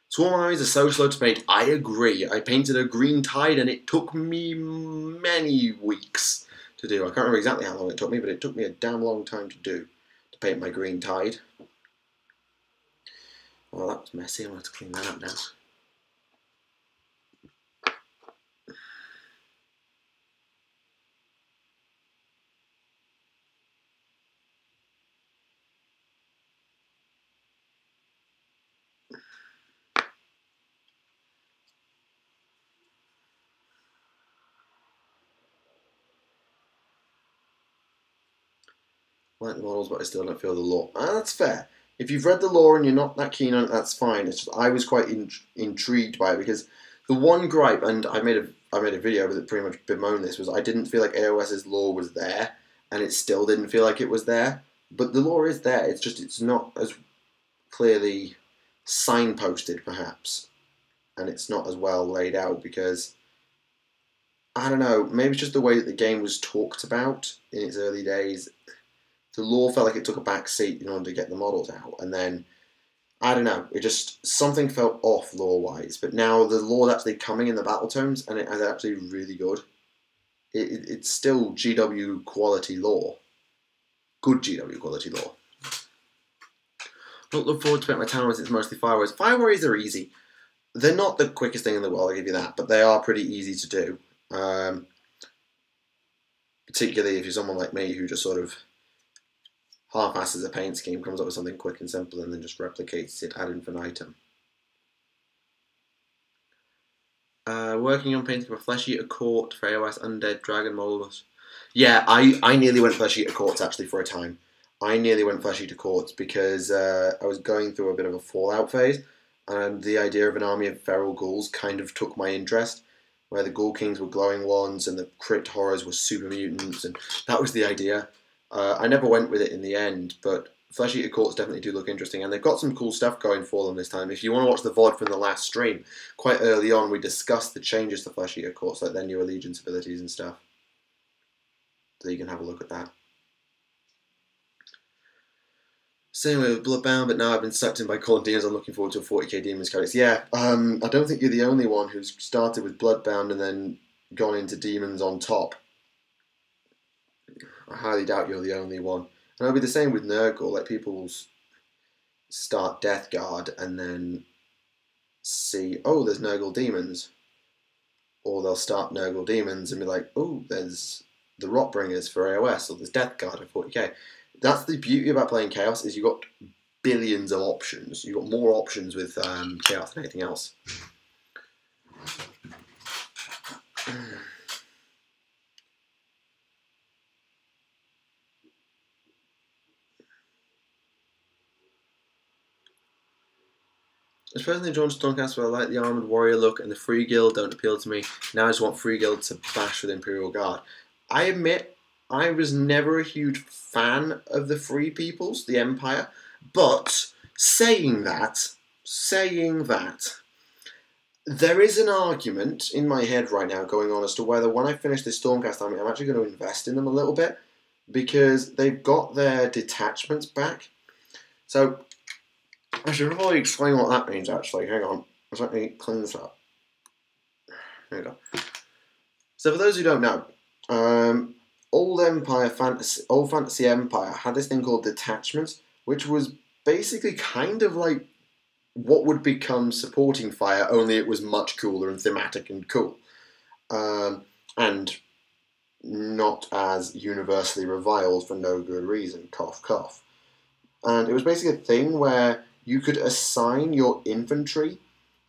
Swarm armies are so slow to paint. I agree. I painted a green tide and it took me many weeks to do. I can't remember exactly how long it took me, but it took me a damn long time to do, to paint my green tide. Well, that was messy. I'm going to have to clean that up now. I like the models, but I still don't feel the lore. That's fair. If you've read the lore and you're not that keen on it, that's fine. It's just I was quite intrigued by it, because the one gripe, and I made a video that pretty much bemoaned this, was I didn't feel like AOS's lore was there, and it still didn't feel like it was there. But the lore is there. It's just it's not as clearly signposted, perhaps, and it's not as well laid out because I don't know. Maybe it's just the way that the game was talked about in its early days. the lore felt like it took a back seat in order to get the models out, and then I don't know, it just something felt off lore wise. But now the lore's actually coming in the battle tomes, and it is actually really good. It's still GW quality lore, good GW quality lore. Don't look forward to it. My town as it's mostly fire warriors. Fire warriors are easy. They're not the quickest thing in the world, I'll give you that, but they are pretty easy to do. Particularly if you're someone like me who just sort of half-asses a paint scheme, comes up with something quick and simple, and then just replicates it ad infinitum. Working on painting a Flesh Eater Court for AOS Undead Dragon Models. Yeah, I nearly went Flesh Eater Courts actually for a time. I nearly went Flesh Eater Courts because I was going through a bit of a Fallout phase, and the idea of an army of feral ghouls kind of took my interest, where the Ghoul Kings were glowing ones and the Crypt Horrors were super mutants, and that was the idea. I never went with it in the end, but Flesh Eater Courts definitely do look interesting, and they've got some cool stuff going for them this time. If you want to watch the VOD from the last stream, quite early on we discussed the changes to Flesh Eater Courts, like their new allegiance abilities and stuff. So you can have a look at that. Same way with Bloodbound, but now I've been sucked in by Call of Demons. I'm looking forward to a 40k Demons Codex. Yeah, I don't think you're the only one who's started with Bloodbound and then gone into Demons on top. I highly doubt you're the only one. And it'll be the same with Nurgle. Like, people will start Death Guard and then see, oh, there's Nurgle Demons. Or they'll start Nurgle Demons and be like, oh, there's the Rotbringers for AOS, or there's Death Guard for 40k. That's the beauty about playing Chaos, is you've got billions of options. You've got more options with Chaos than anything else. I was personally drawn to Stormcast, but I like the Armoured Warrior look, and the Free Guild don't appeal to me. Now I just want Free Guild to bash with Imperial Guard. I admit, I was never a huge fan of the Free Peoples, the Empire, but saying that, there is an argument in my head right now going on as to whether when I finish this Stormcast army, I'm actually going to invest in them a little bit, because they've got their detachments back. So I should probably explain what that means, actually. Hang on. Let me clean this up. There we go. So for those who don't know, Old Fantasy Empire had this thing called detachments, which was basically kind of like what would become supporting fire, only it was much cooler and thematic and cool. And not as universally reviled for no good reason. Cough, cough. And it was basically a thing where you could assign your infantry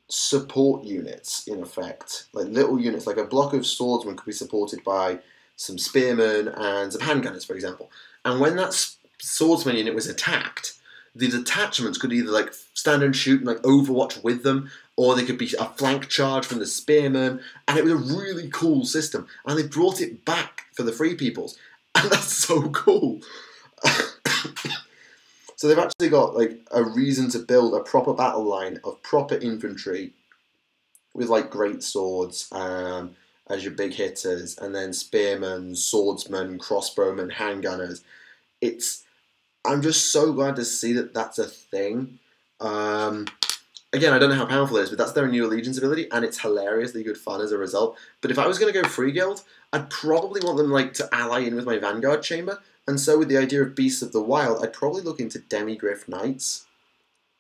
support units, in effect. Like little units, like a block of swordsmen could be supported by some spearmen and some handgunners, for example. And when that swordsman unit was attacked, the detachments could either like stand and shoot and like overwatch with them, or they could be a flank charge from the spearmen, and it was a really cool system. And they brought it back for the Free Peoples, and that's so cool. So they've actually got like a reason to build a proper battle line of proper infantry with like great swords as your big hitters, and then spearmen, swordsmen, crossbowmen, handgunners. I'm just so glad to see that that's a thing. Again, I don't know how powerful it is, but that's their new allegiance ability, and it's hilariously good fun as a result. But if I was going to go Free Guild, I'd probably want them like to ally in with my Vanguard Chamber. And so with the idea of Beasts of the Wild, I'd probably look into Demigryph Knights,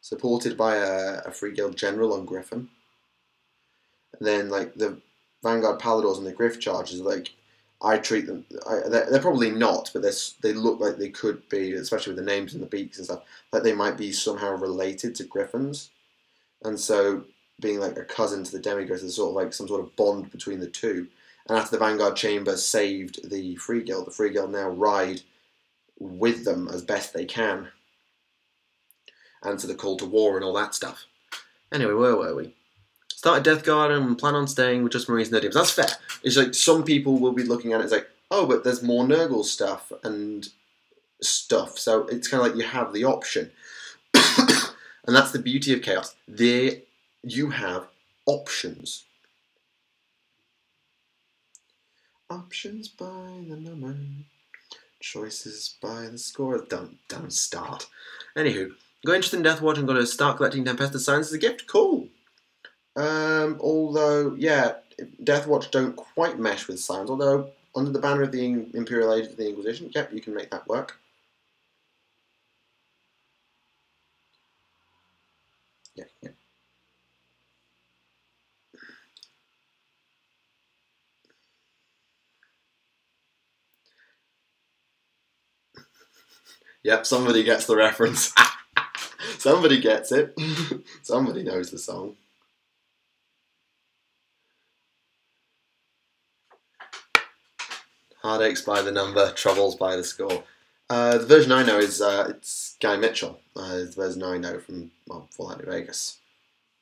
supported by a Free Guild General on Griffin. And then like the Vanguard Paladors and the Griff Chargers, like I treat them, they're probably not, but they look like they could be, especially with the names and the beaks and stuff, like they might be somehow related to Griffins. And so being like a cousin to the Demigryphs is sort of like some sort of bond between the two. And after the Vanguard Chamber saved the Free Guild now ride with them as best they can. Answer the call to war and all that stuff. Anyway, where were we? Started Death Guard and plan on staying with just Marines and Nerdiums. That's fair. It's like some people will be looking at it as like, oh, but there's more Nurgle stuff and stuff. So it's kind of like you have the option. And that's the beauty of Chaos. There you have options. Options by the number. Choices by the score. Don't start. Anywho, got interested in Deathwatch and got to start collecting Tempested Signs as a gift. Cool. Although, yeah, Deathwatch don't quite mesh with Signs. Although, under the banner of the Imperial Age of the Inquisition, yep, you can make that work. Yeah. Yep, somebody gets the reference. Somebody gets it. Somebody knows the song. Heartaches by the number, troubles by the score. The version I know is it's Guy Mitchell. It's the version I know from Fallout New Vegas,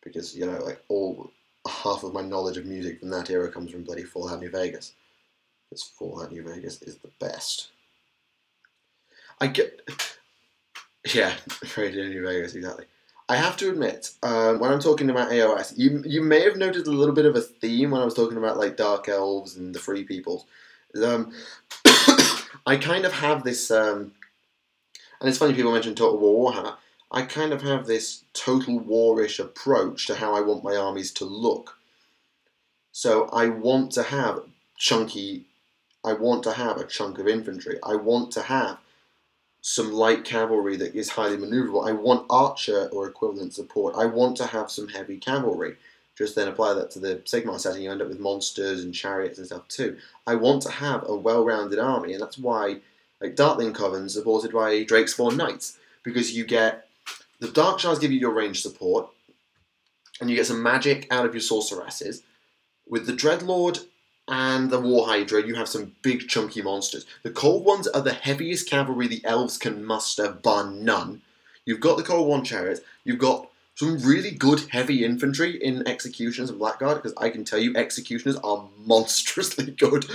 because like half of my knowledge of music from that era comes from bloody Fallout New Vegas. Because Fallout New Vegas is the best. Yeah, Radio New Vegas, exactly. I have to admit, when I'm talking about AOS, you may have noticed a little bit of a theme when I was talking about like Dark Elves and the Free Peoples. I kind of have this, and it's funny people mention Total War Warhammer. I kind of have this Total War-ish approach to how I want my armies to look. So I want to have a chunk of infantry. I want to have some light cavalry that is highly maneuverable. I want archer or equivalent support. I want to have some heavy cavalry. Just then apply that to the Sigmar setting, you end up with monsters and chariots and stuff too. I want to have a well-rounded army, and that's why like Darkling Coven supported by Drakespawn Knights, because you get the Dark Shards give you your range support, and you get some magic out of your sorceresses. With the Dreadlord and the War Hydra, you have some big chunky monsters. The Cold Ones are the heaviest cavalry the elves can muster, bar none. You've got the Cold One chariots. You've got some really good heavy infantry in Executioners and Blackguard, because I can tell you Executioners are monstrously good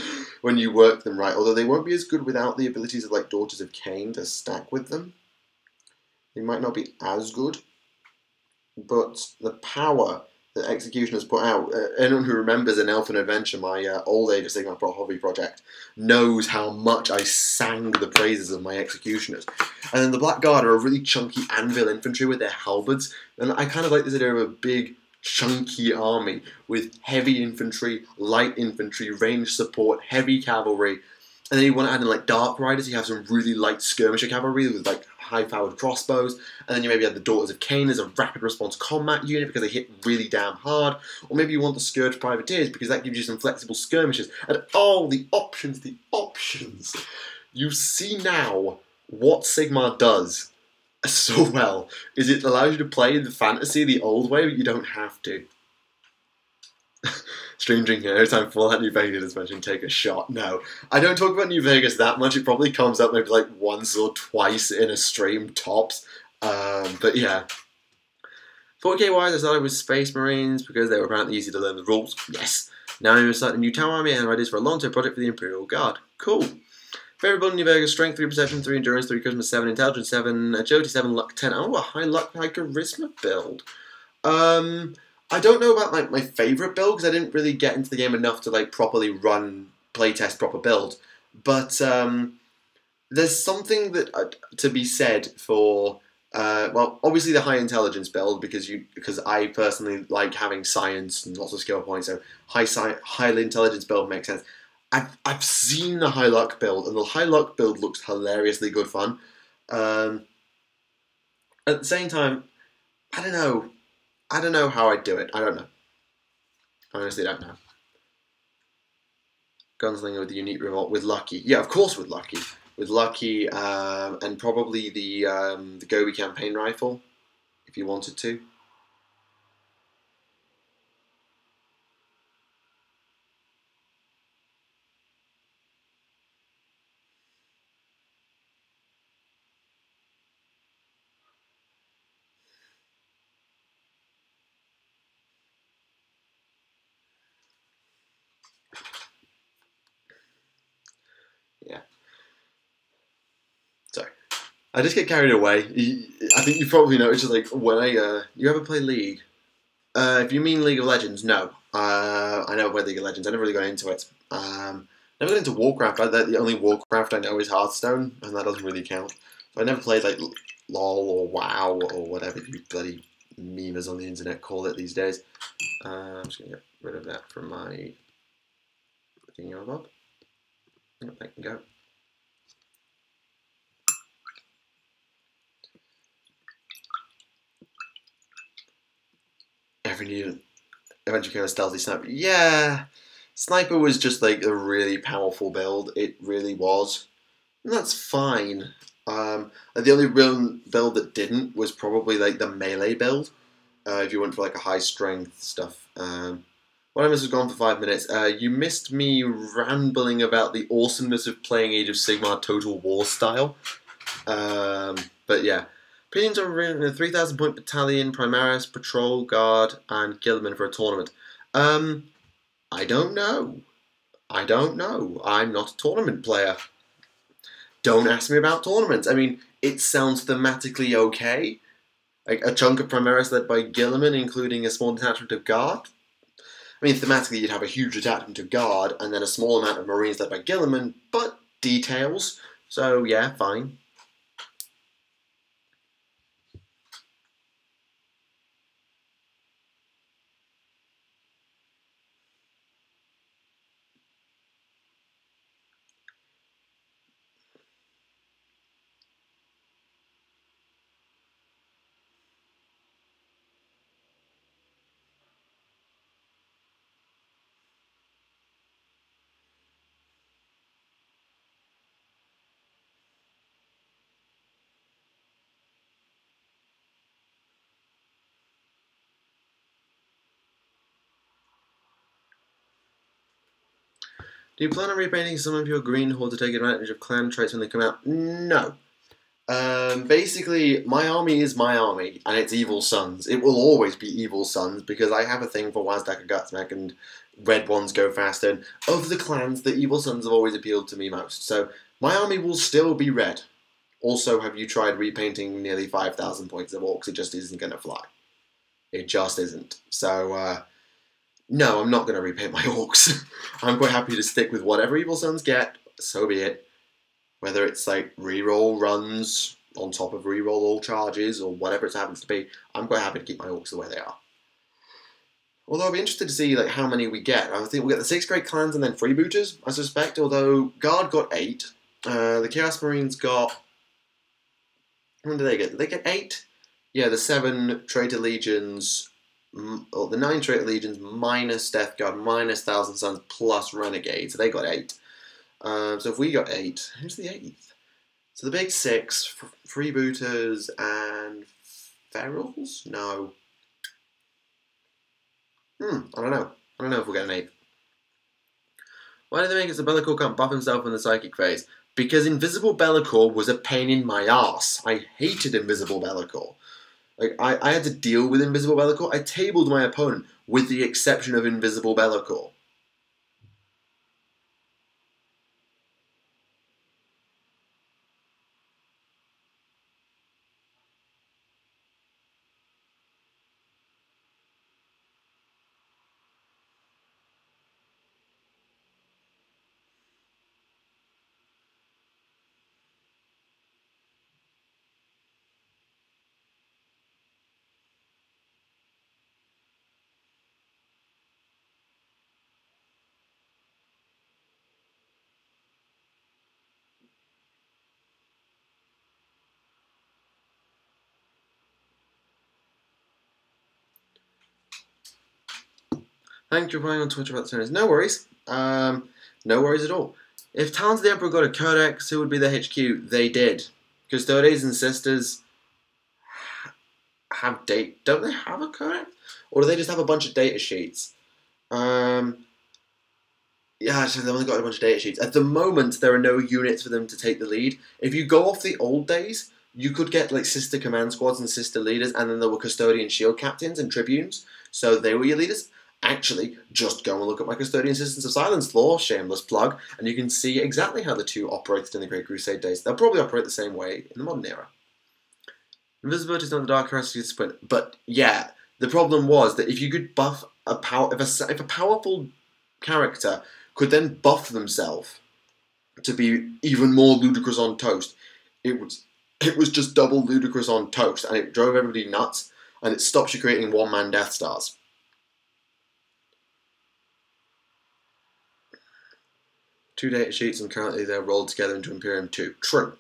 when you work them right, although they won't be as good without the abilities of like Daughters of Cain to stack with them. They might not be as good, but the power that Executioners put out, anyone who remembers an Elfin Adventure, my old Age of Sigmar hobby project, knows how much I sang the praises of my Executioners. And then the Blackguard are a really chunky anvil infantry with their halberds, and I kind of like this idea of a big, chunky army with heavy infantry, light infantry, range support, heavy cavalry, and then you want to add in like Dark Riders, you have some really light skirmisher cavalry with like high-powered crossbows, and then you maybe have the Daughters of Cain as a rapid response combat unit because they hit really damn hard, or maybe you want the Scourge Privateers because that gives you some flexible skirmishes, and the options! You see now what Sigmar does so well, is it allows you to play the fantasy the old way, but you don't have to. Stream drinking every time Fallout New Vegas is mentioned, take a shot. No, I don't talk about New Vegas that much. It probably comes up maybe like once or twice in a stream, tops. But yeah. 40k wise, I started with Space Marines because they were apparently easy to learn the rules. Yes. Now I'm starting a new town army and ideas for a long-term project for the Imperial Guard. Cool. Favorite build in New Vegas: Strength 3, Perception 3, Endurance 3, Charisma 7, Intelligence 7, Agility 7, Luck 10. Oh, a high luck, high charisma build. I don't know about like my favourite build because I didn't really get into the game enough to like properly playtest proper builds. But there's something that to be said for well, obviously the high intelligence build because I personally like having science and lots of skill points. So high intelligence build makes sense. I've seen the high luck build, and the high luck build looks hilariously good fun. At the same time, I don't know how I'd do it. I don't know. I honestly don't know. Gunslinger with the unique revolt with Lucky. Yeah, of course with Lucky. With Lucky and probably the Gobi campaign rifle, if you wanted to. Yeah. Sorry. I just get carried away. I think you probably know. It's just like when you ever play League? If you mean League of Legends, no. I never played League of Legends. I never really got into it. Never got into Warcraft. The only Warcraft I know is Hearthstone, and that doesn't really count. So I never played like LOL or WoW or whatever you bloody memers on the internet call it these days. I'm just gonna get rid of that from my thingy bob. Yep, that can go. Eventually became a stealthy sniper. Yeah, sniper was just like a really powerful build. It really was, and that's fine. The only real build that didn't was probably like the melee build. If you went for like a high strength stuff. What I missed was gone for 5 minutes. You missed me rambling about the awesomeness of playing Age of Sigmar Total War style. But yeah. Opinions are written in a 3,000 point battalion, Primaris, Patrol, Guard, and Guilliman for a tournament. I don't know. I don't know. I'm not a tournament player. Don't ask me about tournaments. I mean, it sounds thematically okay. Like a chunk of Primaris led by Guilliman, including a small detachment of Guard. I mean, thematically, you'd have a huge detachment of Guard, and then a small amount of Marines led by Guilliman, but details. So, yeah, fine. Do you plan on repainting some of your green horde to take advantage of clan traits when they come out? No. Basically, my army is my army, and it's Evil Sons. It will always be Evil Sons, because I have a thing for Wazdaka Gutsmack, and red ones go faster, and of the clans, the Evil Sons have always appealed to me most. So, my army will still be red. Also, have you tried repainting nearly 5,000 points of orcs? It just isn't going to fly. It just isn't. So, no, I'm not going to repaint my orcs. I'm quite happy to stick with whatever Evil Sons get, so be it. Whether it's like reroll runs on top of reroll all charges or whatever it happens to be, I'm quite happy to keep my orcs the way they are. Although I'll be interested to see like how many we get. I think we'll get the 6 great clans and then freebooters, I suspect, although Guard got 8. The Chaos Marines got... When did they get? Did they get 8? Yeah, the 7 Traitor Legions... Or the 9 Traitor Legions minus Death Guard minus Thousand Sons plus Renegade, so they got 8. So if we got 8, who's the 8th? So the big 6, freebooters and ferals? No. I don't know. I don't know if we'll get an 8th. Why did they make it so Bellicor can't buff himself in the psychic phase? Because Invisible Bellicor was a pain in my arse. I hated Invisible Bellicor. Like, I had to deal with Invisible Bellicor. I tabled my opponent with the exception of Invisible Bellicor. Thank you for playing on Twitch about the series. No worries. No worries at all. If Talons of the Emperor got a codex, who would be the HQ? They did. Custodes and Sisters have date. Don't they have a codex? Or do they just have a bunch of data sheets? Yeah, actually, they've only got a bunch of data sheets. At the moment, there are no units for them to take the lead. If you go off the old days, you could get like sister command squads and sister leaders, and then there were custodian shield captains and tribunes. So they were your leaders. Actually, just go and look at my Custodian Sisters of Silence lore, shameless plug, and you can see exactly how the two operated in the Great Crusade days. They'll probably operate the same way in the modern era. Invisibility is not the dark heresy sprint, but yeah, the problem was that if you could buff a if a powerful character could then buff themselves to be even more ludicrous on toast. It was just double ludicrous on toast, and it drove everybody nuts, and it stops you creating one-man Death Stars. Two data sheets, and currently they're rolled together into Imperium 2. True.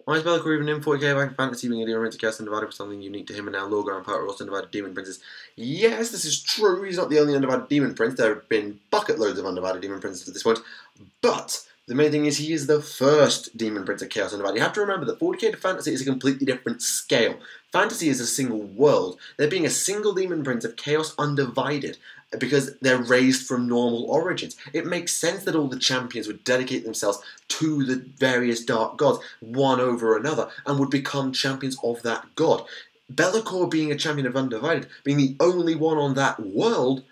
Why is Bellicor even in 40k back in fantasy being a demon prince of Chaos Undivided for something unique to him, and now Lorgar and Power are also undivided demon princes? Yes, this is true. He's not the only undivided demon prince. There have been bucket loads of undivided demon princes at this point. But the main thing is he is the first demon prince of Chaos Undivided. You have to remember that 40k to fantasy is a completely different scale. Fantasy is a single world. There being a single demon prince of Chaos Undivided because they're raised from normal origins. It makes sense that all the champions would dedicate themselves to the various dark gods, one over another, and would become champions of that god. Bellicor being a champion of Undivided, being the only one on that world,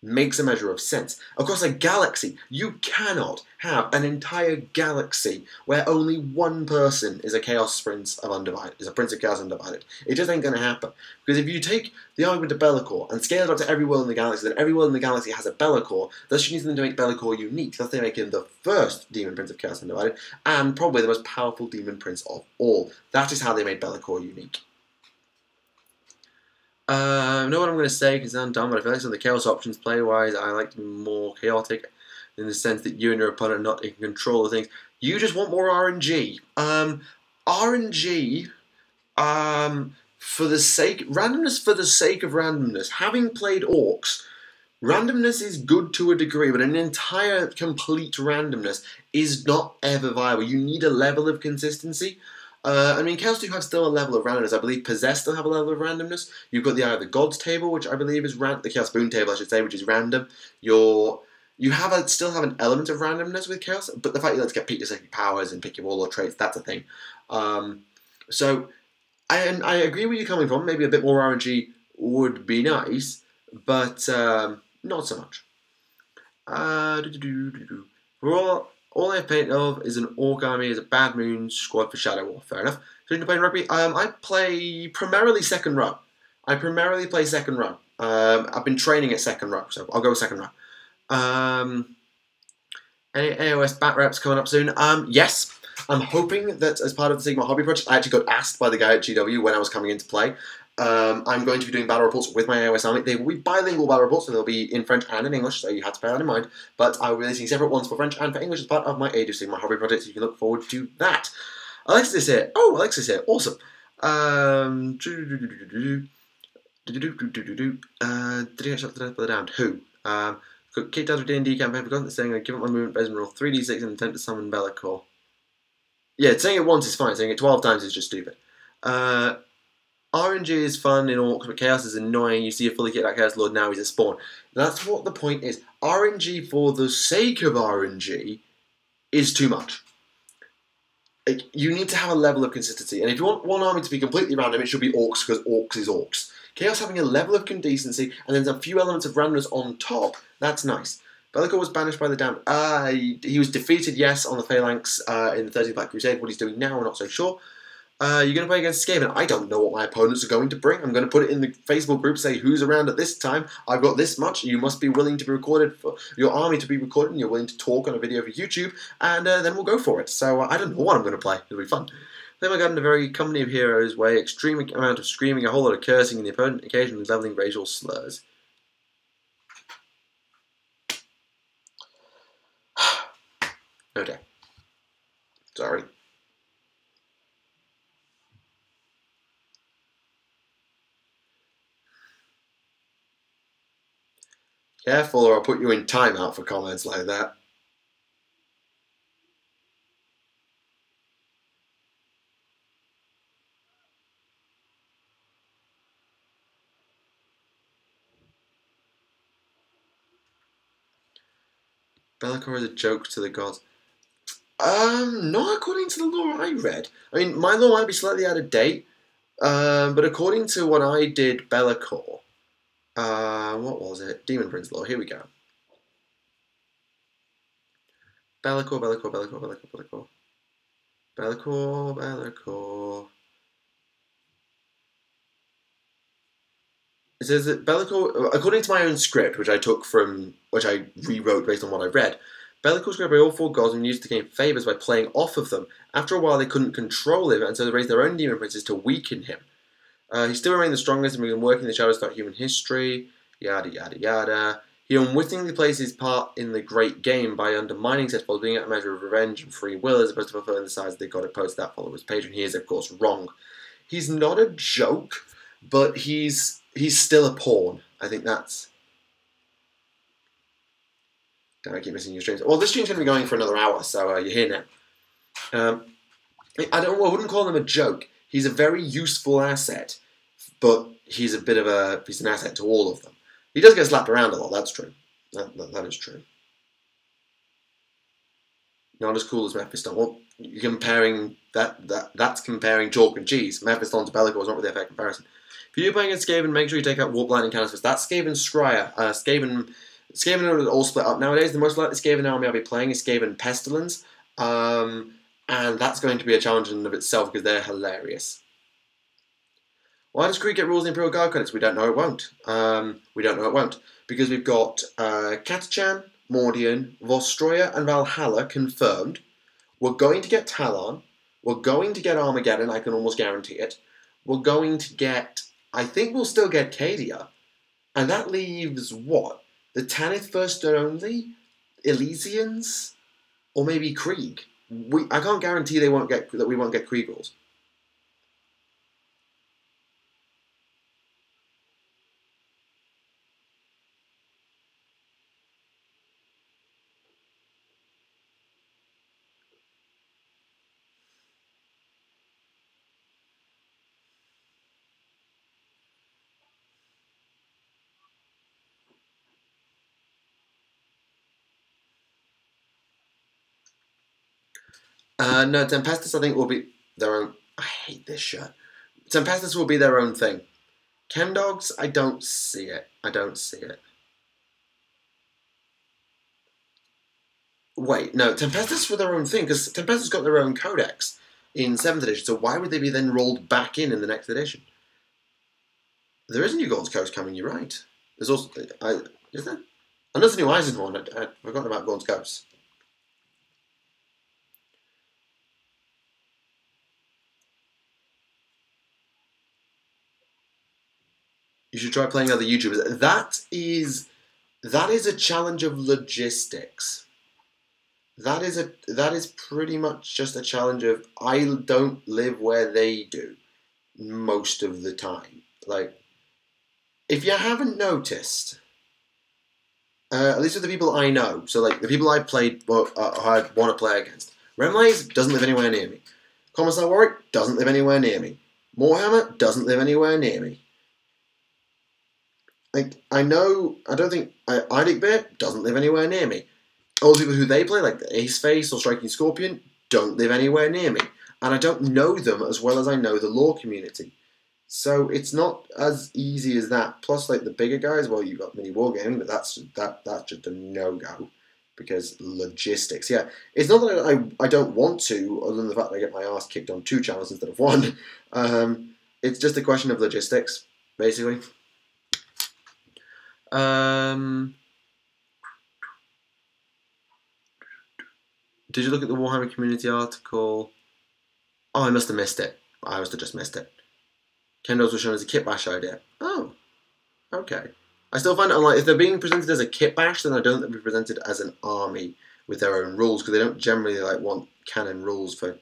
makes a measure of sense. Across a galaxy, you cannot have an entire galaxy where only one person is a Chaos Prince of Undivided, is a Prince of Chaos Undivided. It just ain't going to happen. Because if you take the argument of Bellicor and scale it up to every world in the galaxy, then every world in the galaxy has a Bellicor, thus you need something to make Bellicor unique. Thus they make him the first Demon Prince of Chaos Undivided, and probably the most powerful Demon Prince of all. That is how they made Bellicor unique. I know what I'm going to say because I'm dumb, but I feel like some of the chaos options play-wise, I like to be more chaotic in the sense that you and your opponent are not in control of things. You just want more RNG. RNG, for the sake, randomness for the sake of randomness. Having played Orcs, randomness is good to a degree, but an entire complete randomness is not ever viable. You need a level of consistency. I mean, Chaos do have still a level of randomness. I believe Possessed still have a level of randomness. You've got the Eye of the Gods table, which I believe is the Chaos Boon table, I should say, which is random. You still have an element of randomness with Chaos, but the fact you let get pick your second powers and pick your warlord traits, that's a thing. So I agree where you're coming from. Maybe a bit more RNG would be nice, but not so much. All I've painted of is an Orc army as a Bad Moon squad for Shadow War. Fair enough. So you're playing rugby? I play primarily second row. I primarily play second row. I've been training at second row, so I'll go with second row. Any AOS bat reps coming up soon? Yes. I'm hoping that as part of the Sigma Hobby Project, I actually got asked by the guy at GW when I was coming into play. I'm going to be doing battle reports with my AOS army. They will be bilingual battle reports, so they'll be in French and in English, so you have to bear that in mind. But I'll be releasing separate ones for French and for English as part of my Age of Sigma Hobby Project, so you can look forward to that. Alexis is here. Oh, Alexis is here. Awesome. Did he get shot to death by the damned? Who? Got kicked out of D&D campaign for content saying I give up my movement based on roll 3d6 and attempt to summon Bellicor. Yeah, saying it once is fine. Saying it 12 times is just stupid. RNG is fun in Orcs, but Chaos is annoying. You see a fully kitted out Chaos Lord, now he's a spawn. That's what the point is. RNG for the sake of RNG is too much. You need to have a level of consistency. And if you want one army to be completely random, it should be Orcs, because Orcs is Orcs. Chaos having a level of consistency, and then a few elements of randomness on top, that's nice. Bellicor was banished by the damned. He was defeated, yes, on the Phalanx in the 13th Black Crusade. What he's doing now, we're not so sure. You're going to play against Skaven. I don't know what my opponents are going to bring. I'm going to put it in the Facebook group, say who's around at this time. I've got this much. You must be willing to be recorded, for your army to be recorded, and you're willing to talk on a video for YouTube, and then we'll go for it. So I don't know what I'm going to play. It'll be fun. Play my god in a very company of heroes way, extreme amount of screaming, a whole lot of cursing, and the opponent occasionally leveling racial slurs. Okay. Sorry. Careful or I'll put you in timeout for comments like that. Bellicor is a joke to the gods. Not according to the lore I read. I mean, my lore might be slightly out of date, but according to what I did, Bellicor, what was it? Demon Prince lore. Here we go. Bellicor, Bellicor, Bellicor, Bellicor, Bellicor. Bellicor, Bellicor. says that Bellico, according to my own script, which I rewrote based on what I read, Bellico was grabbed by all 4 gods and used to gain favours by playing off of them. After a while, they couldn't control him, and so they raised their own demon princes to weaken him. He still remained the strongest and began working in the shadows throughout human history, yada yada yada. He unwittingly plays his part in the great game by undermining such followers, being at a measure of revenge and free will, as opposed to fulfilling the size they got opposed to that follower's patron. He is, of course, wrong. He's not a joke, but he's still a pawn. I think that's... Don't I keep missing your streams? Well, this stream's going to be going for another hour, so you're here now. I wouldn't call him a joke. He's a very useful asset, but he's an asset to all of them. He does get slapped around a lot, that's true. That is true. Not as cool as Mephiston. Well, you're comparing that's comparing chalk and cheese. Mephiston to Bellico is not really a fair comparison. If you're playing against Skaven, make sure you take out Warp Lightning Canisters. That's Skaven Scryer. Skaven are all split up nowadays. The most likely Skaven army I'll be playing is Skaven Pestilence. And that's going to be a challenge in and of itself because they're hilarious. Why does Krieg get rules in Imperial Guard credits? We don't know, it won't. We don't know, it won't. Because we've got Katachan, Mordian, Vostroya, and Valhalla confirmed. We're going to get Talon. We're going to get Armageddon, I can almost guarantee it. We're going to get... I think we'll still get Cadia. And that leaves what? The Tanith first and only? Elysians? Or maybe Krieg? I can't guarantee we won't get Krieg rules. No, Tempestus I think will be their own... I hate this shirt. Tempestus will be their own thing. Chemdogs, I don't see it. I don't see it. Wait, no, Tempestus were their own thing, because Tempestus got their own codex in 7th edition, so why would they be then rolled back in the next edition? There is a new Gaunt's Coast coming, you're right. There's also... is there? And there's a new Eisenhorn. I'd forgotten about Gaunt's Coast. You should try playing other YouTubers. That is a challenge of logistics. That is pretty much just a challenge of I don't live where they do most of the time. Like, if you haven't noticed, at least with the people I know, so like the people I've played, I want to play against, Remlaze doesn't live anywhere near me. Commissar Warwick doesn't live anywhere near me. Moorhammer doesn't live anywhere near me. Like, I don't think Idic Bear doesn't live anywhere near me. All the people who they play, like the Ace Face or Striking Scorpion, don't live anywhere near me. And I don't know them as well as I know the lore community. So it's not as easy as that. Plus, like, the bigger guys, well, you've got mini wargaming, but that's just a no-go. Because logistics, yeah. It's not that I don't want to, other than the fact that I get my ass kicked on 2 channels instead of 1. It's just a question of logistics, basically. Did you look at the Warhammer community article? Oh, I must have missed it. I must have just missed it. Kendos was shown as a kit bash idea. Oh, okay. I still find it unlikely. If they're being presented as a kit bash, then I don't think they'll be presented as an army with their own rules, because they don't generally want canon rules for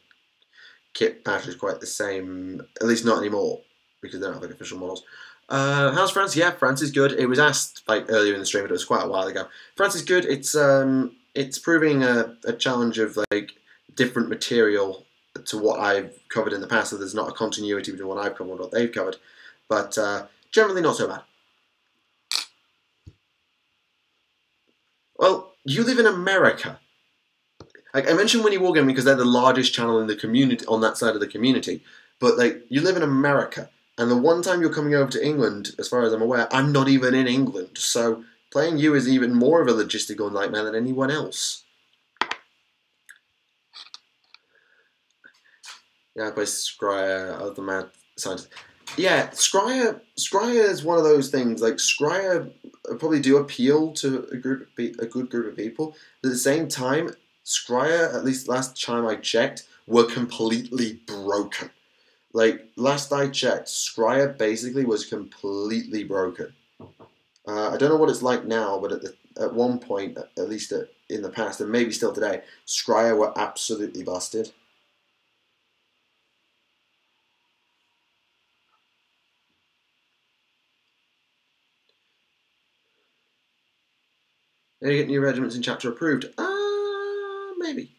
kit bashes quite the same. At least not anymore, because they don't have like official models. How's France? Yeah, France is good. It was asked like earlier in the stream, but it was quite a while ago. France is good. It's proving a challenge of like different material to what I've covered in the past, so there's not a continuity between what I've covered and what they've covered. But generally not so bad. Well, you live in America. Like I mentioned Winnie Wargaming because they're the largest channel in the community on that side of the community. But like you live in America. And the one time you're coming over to England, as far as I'm aware, I'm not even in England. So playing you is even more of a logistical nightmare than anyone else. Yeah, I play Scryer, other mad scientist. yeah, Scryer is one of those things. Like Scryer probably do appeal to a good group of people. But at the same time, Scryer, at least last time I checked, were completely broken. Like last I checked, Scryer basically was completely broken. I don't know what it's like now, but at one point, at least in the past, and maybe still today, Scryer were absolutely busted. Did you get new regiments in chapter approved? Maybe.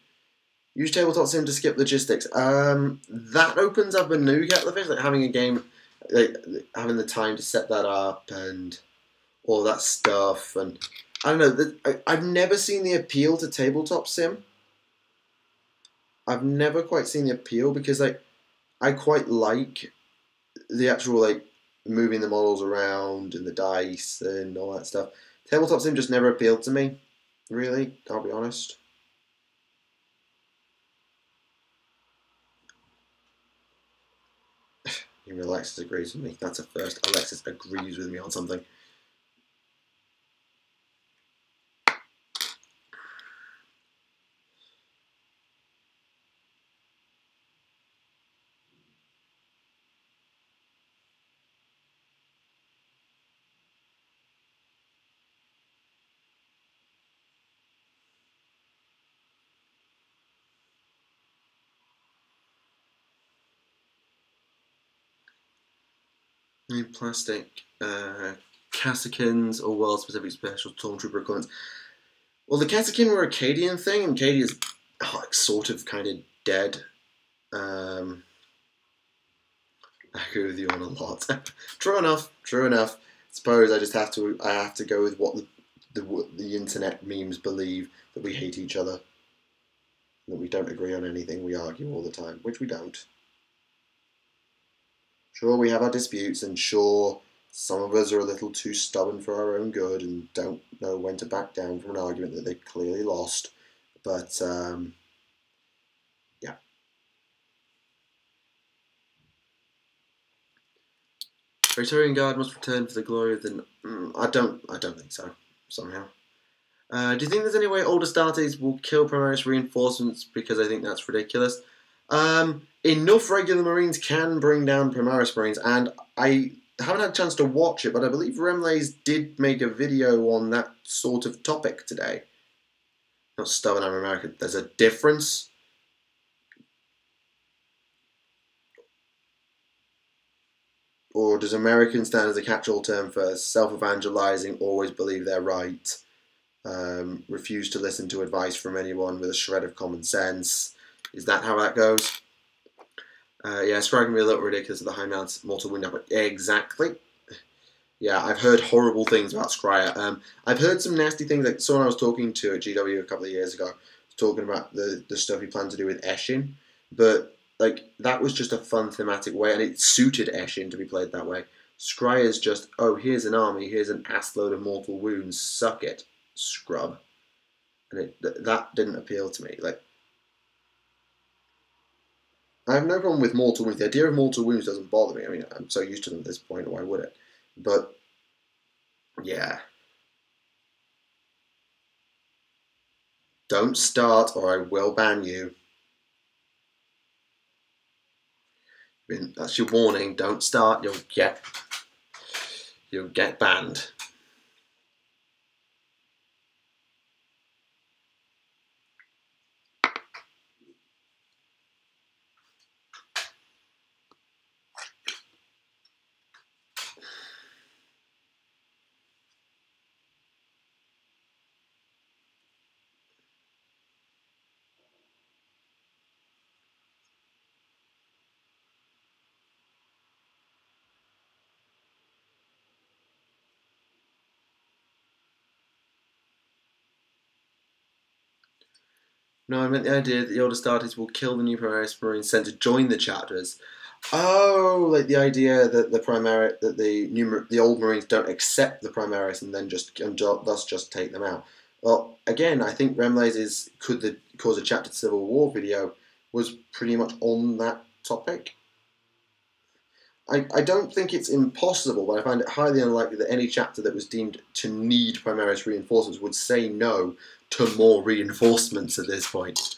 Use tabletop sim to skip logistics. That opens up a new kettle of fish, like having a game, like having the time to set that up and all that stuff. And I don't know. I've never seen the appeal to tabletop sim. I've never quite seen the appeal because I quite like the actual like moving the models around and the dice and all that stuff. Tabletop sim just never appealed to me. Really, I'll be honest. Alexis agrees with me. That's a first. Alexis agrees with me on something. New plastic Cassicans or world-specific special Stormtrooper equivalents. Well, the Cassican were a Cadian thing, and Cadia is sort of kind of dead. I agree with you on a lot. True enough. True enough. Suppose I just have to go with what the internet memes believe, that we hate each other, that we don't agree on anything, we argue all the time, which we don't. Sure, we have our disputes, and sure, some of us are a little too stubborn for our own good and don't know when to back down from an argument that they clearly lost. But, yeah. Praetorian Guard must return for the glory of the... I don't think so, somehow. Do you think there's any way older Astartes will kill Primaris reinforcements? Because I think that's ridiculous. Enough regular Marines can bring down Primaris Marines, and I haven't had a chance to watch it, but I believe Remlays did make a video on that sort of topic today. Not stubborn, I'm American. There's a difference. Or does American stand as a catch-all term for self-evangelizing, always believe they're right, refuse to listen to advice from anyone with a shred of common sense? Is that how that goes? Yeah, striking me a little ridiculous at the high mounts mortal wound up. Exactly. Yeah, I've heard horrible things about Scryer. I've heard some nasty things. Like someone I was talking to at GW a couple of years ago, talking about the stuff he planned to do with Eshin, but like that was just a fun thematic way, and it suited Eshin to be played that way. Scryer's just, oh, here's an army, here's an assload of mortal wounds, suck it, scrub, and that didn't appeal to me. Like, I have no problem with mortal wounds. The idea of mortal wounds doesn't bother me. I mean, I'm so used to them at this point, why would it? But yeah. Don't start or I will ban you. That's your warning. Don't start, you'll get banned. No, I meant the idea that the older starters will kill the new Primaris Marines sent to join the chapters. Oh, like the idea that the old Marines don't accept the Primaris and then thus just take them out. Well, again, I think Remlays' could cause a chapter to Civil War video was pretty much on that topic. I don't think it's impossible, but I find it highly unlikely that any chapter that was deemed to need Primaris reinforcements would say no to more reinforcements at this point.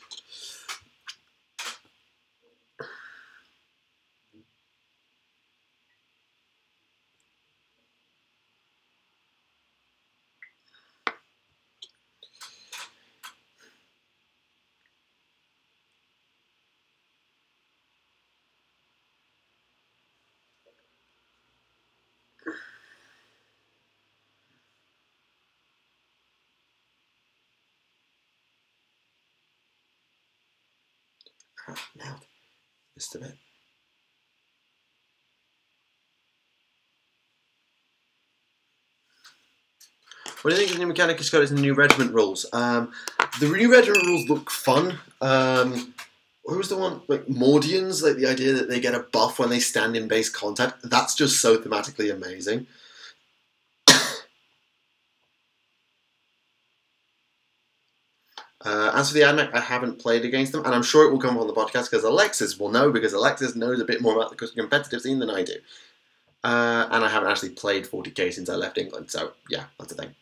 Now, just a bit. What do you think of the new Mechanicus Codex and the new regiment rules? The new regiment rules look fun. What was the one? Like Mordians, like the idea that they get a buff when they stand in base contact. That's just so thematically amazing. As for the AdMech, I haven't played against them, and I'm sure it will come on the podcast because Alexis will know, because Alexis knows a bit more about the competitive scene than I do. And I haven't actually played 40k since I left England, so yeah, that's the thing.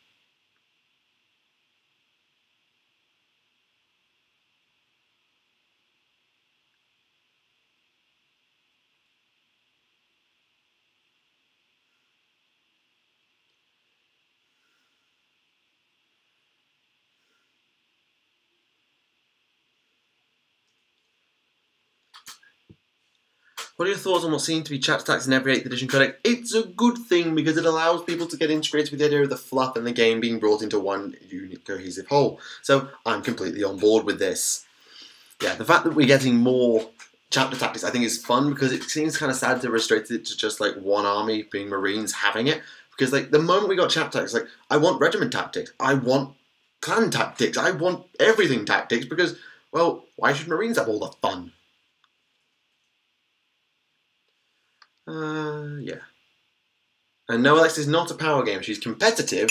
What are your thoughts on what seems to be chapter tactics in every 8th edition codex? It's a good thing because it allows people to get integrated with the idea of the fluff and the game being brought into one unique cohesive whole. So I'm completely on board with this. Yeah, the fact that we're getting more chapter tactics I think is fun because it seems kind of sad to restrict it to just like one army, being Marines, having it. Because like the moment we got chapter tactics, like I want regiment tactics, I want clan tactics, I want everything tactics because, well, why should Marines have all the fun? Yeah. And no, Alex is not a power game. She's competitive,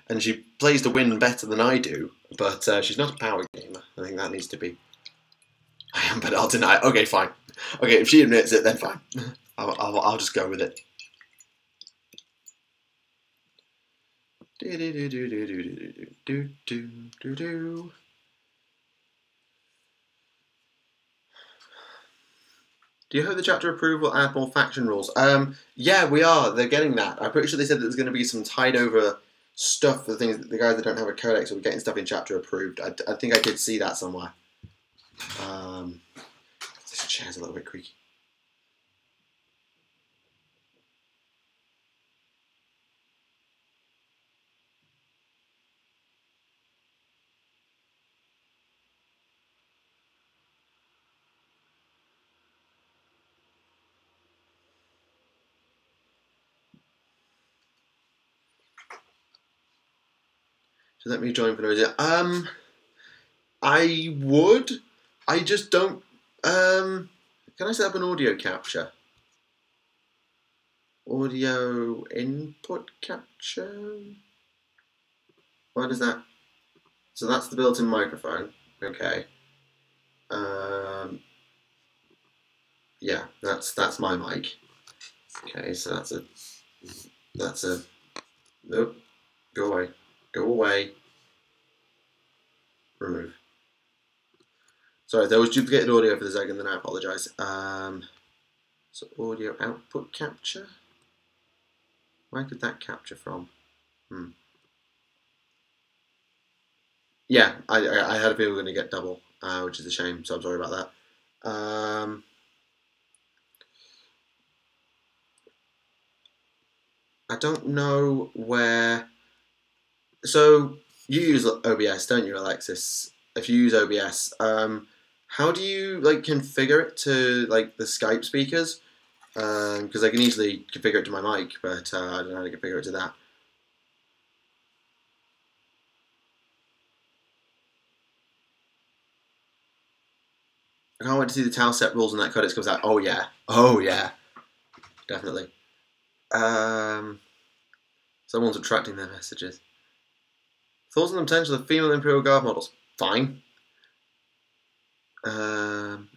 and she plays to win better than I do, but she's not a power gamer. I think that needs to be... I am, but I'll deny it. Okay, fine. Okay, if she admits it, then fine. I'll just go with it. Do you hope the chapter approval will add more faction rules? Yeah, we are. They're getting that. I'm pretty sure they said that there's going to be some tied over stuff for the things, the guys that don't have a codex will be getting stuff in chapter approved. I think I did see that somewhere. This chair's a little bit creaky. So let me join for no reason. I would. I just don't. Can I set up an audio capture? Audio input capture? Why does that? So that's the built-in microphone. Okay. Yeah, that's my mic. Okay, so that's a nope. Go away. Go away. Remove. Sorry, there was duplicated audio for the second, then I apologise. So audio output capture. Where could that capture from? Yeah, I had a feeling we were going to get double, which is a shame, so I'm sorry about that. I don't know where... So, you use OBS, don't you, Alexis? If you use OBS, how do you like configure it to like the Skype speakers? Because I can easily configure it to my mic, but I don't know how to configure it to that. I can't wait to see the tile set rules and that codex comes out. Oh yeah, definitely. Someone's retracting their messages. Thoughts on the potential of female Imperial Guard models? Fine.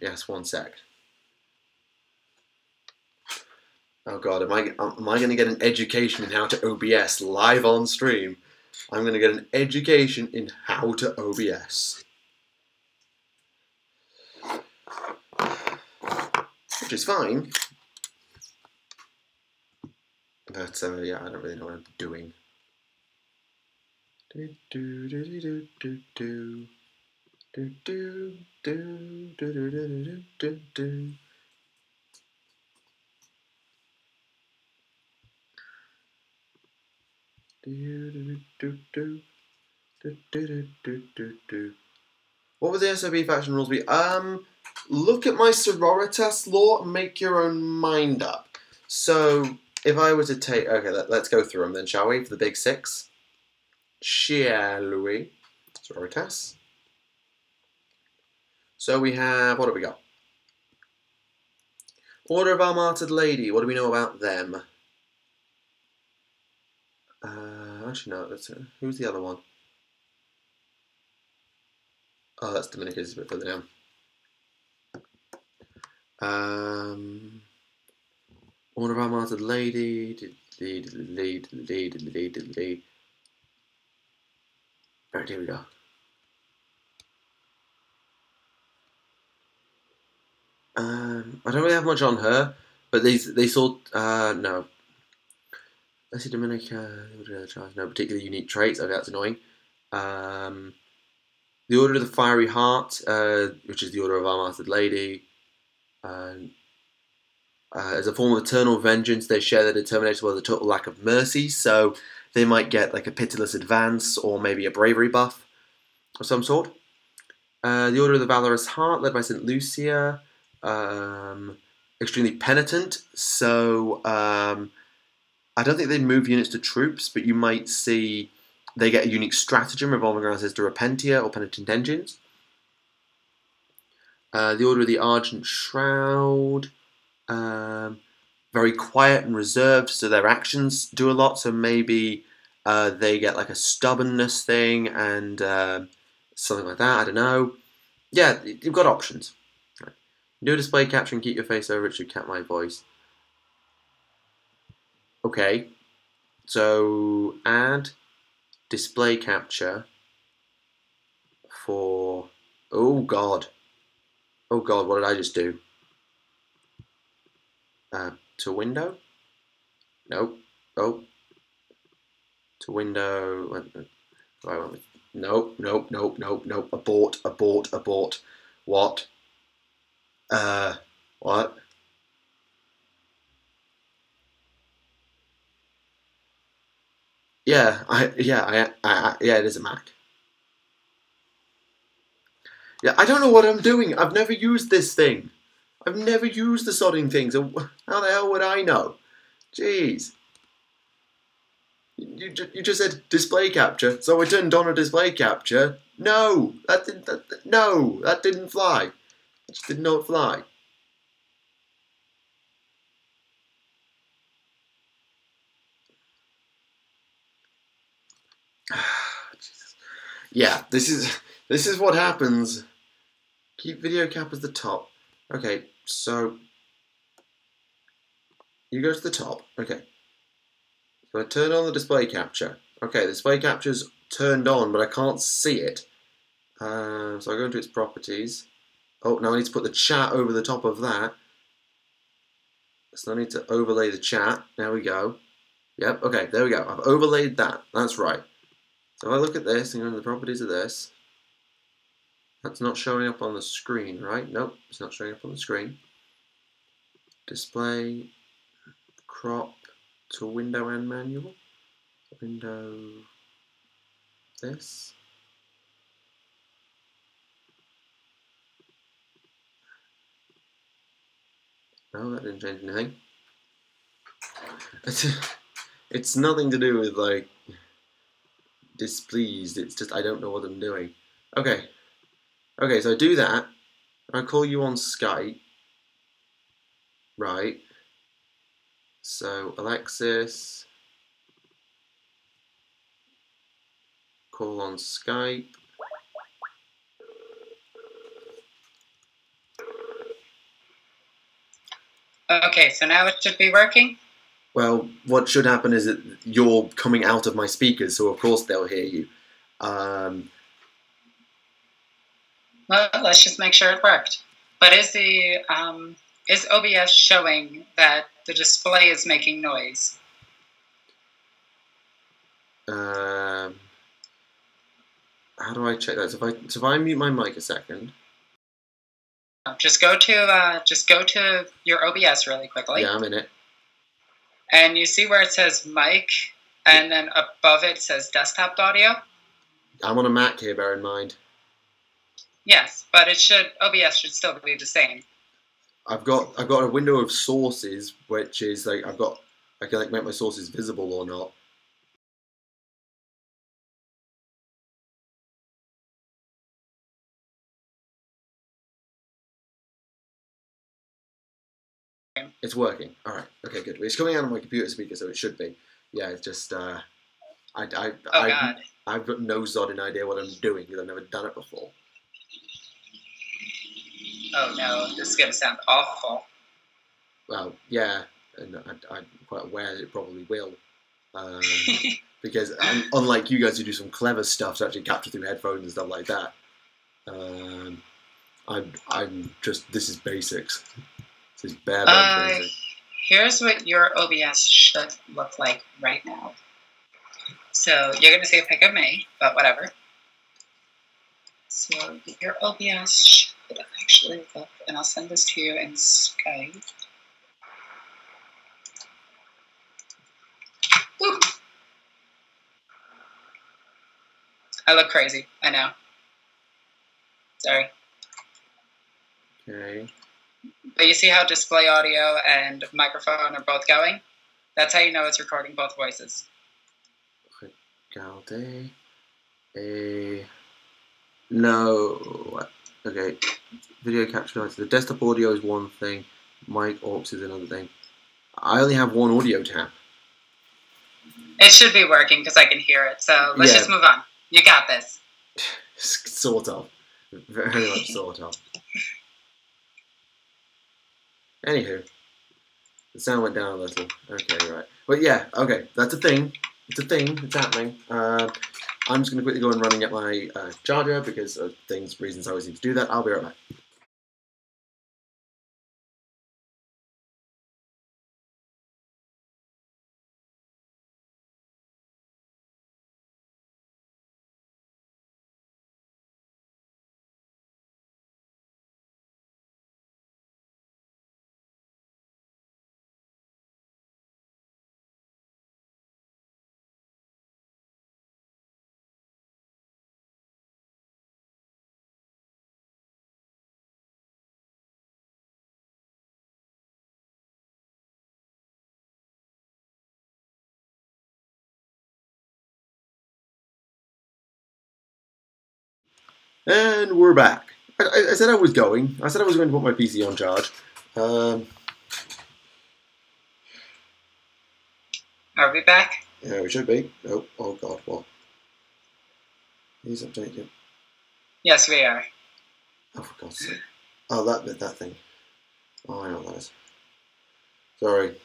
Yes, one sec. Oh god, am I going to get an education in how to OBS live on stream? I'm going to get an education in how to OBS. Which is fine. But yeah, I don't really know what I'm doing. Do do do do do do do do do do do do do do. What would the SOB faction rules be? Look at my sororitas law and make your own mind up. So, if I were to take... Okay, let's go through them then, shall we? For the big six. Shall we? Sororitas. So we have... What have we got? Order of our Martyred Lady. What do we know about them? Actually, no. Who's the other one? Oh, that's Dominica's a bit further down. Order of our Martyred Lady. Right, here we go. I don't really have much on her, but they saw no. Let's see, Dominica. No particularly unique traits. Okay, that's annoying. The Order of the Fiery Heart, which is the Order of our Martyred Lady. As a form of eternal vengeance, they share their determination with a total lack of mercy, so they might get like a pitiless advance or maybe a bravery buff of some sort. The Order of the Valorous Heart, led by St. Lucia, extremely penitent, so I don't think they move units to troops, but you might see they get a unique stratagem revolving around Sister Repentia or Penitent Engines. The Order of the Argent Shroud, very quiet and reserved, so their actions do a lot, so maybe they get like a stubbornness thing and something like that, I don't know. Yeah, you've got options. Right. Do a display capture and keep your face over it should cap my voice. Okay, so add display capture for... Oh god, what did I just do? To window? Nope. Oh. To window. Nope. Abort. What? What? Yeah, it is a Mac. Yeah, I don't know what I'm doing. I've never used this thing. I've never used the sodding thing, so how the hell would I know? Jeez. You just said display capture, so I turned on a display capture. No, that didn't fly. It just did not fly. Yeah, this is what happens. Keep video cap as the top. Okay, so you go to the top. Okay. So I turn on the display capture. Okay, the display capture's turned on, but I can't see it. So I go into its properties. Oh, now I need to put the chat over the top of that. So I need to overlay the chat. There we go. Yep, okay, there we go. I've overlaid that. That's right. So if I look at this and go into the properties of this, that's not showing up on the screen, right? Nope, it's not showing up on the screen. Display, crop to window and manual. Window, this. No, that didn't change anything. It's nothing to do with like displeased. It's just I don't know what I'm doing. Okay, so I do that. I call you on Skype, right? So Alexis, call on Skype. Okay, so now it should be working? Well, what should happen is that you're coming out of my speakers, so of course they'll hear you. Well, let's just make sure it worked. But is OBS showing that the display is making noise? How do I check that? So if I mute my mic a second. Just go to your OBS really quickly. Yeah, I'm in it. And you see where it says mic, and then above it says desktop audio? I'm on a Mac here, bear in mind. Yes, but OBS should still be the same. I've got a window of sources, which is like I can like make my sources visible or not. It's working. All right. Okay, good. It's coming out of my computer speaker, so it should be. Yeah, it's just I've got no zodding idea what I'm doing because I've never done it before. Oh no, this is gonna sound awful. Well, yeah, and I'm quite aware that it probably will, because unlike you guys who do some clever stuff to actually capture through headphones and stuff like that, I'm just this is basics. This is bare bones basics. Here's what your OBS should look like right now. So you're gonna see a pic of me, but whatever. So your OBS should actually look, and I'll send this to you in Skype. Ooh. I look crazy, I know. Sorry. Okay. But you see how display audio and microphone are both going? That's how you know it's recording both voices. Galde. No. Okay. Video capture device. The desktop audio is one thing. Mic aux is another thing. I only have one audio tab. It should be working because I can hear it. So let's just move on. You got this. Sort of. Very much sort of. Anywho, the sound went down a little. Okay, right. But yeah, okay, that's a thing. It's a thing. It's happening. I'm just going to quickly go and run and get my charger because of reasons I always need to do that. I'll be right back. And we're back. I said I was going. I said I was going to put my PC on charge. Are we back? Yeah, we should be. Oh God, what? Please update it. Yes, we are. Oh, for God's sake. Oh, that thing. Oh, I know what that is. Sorry.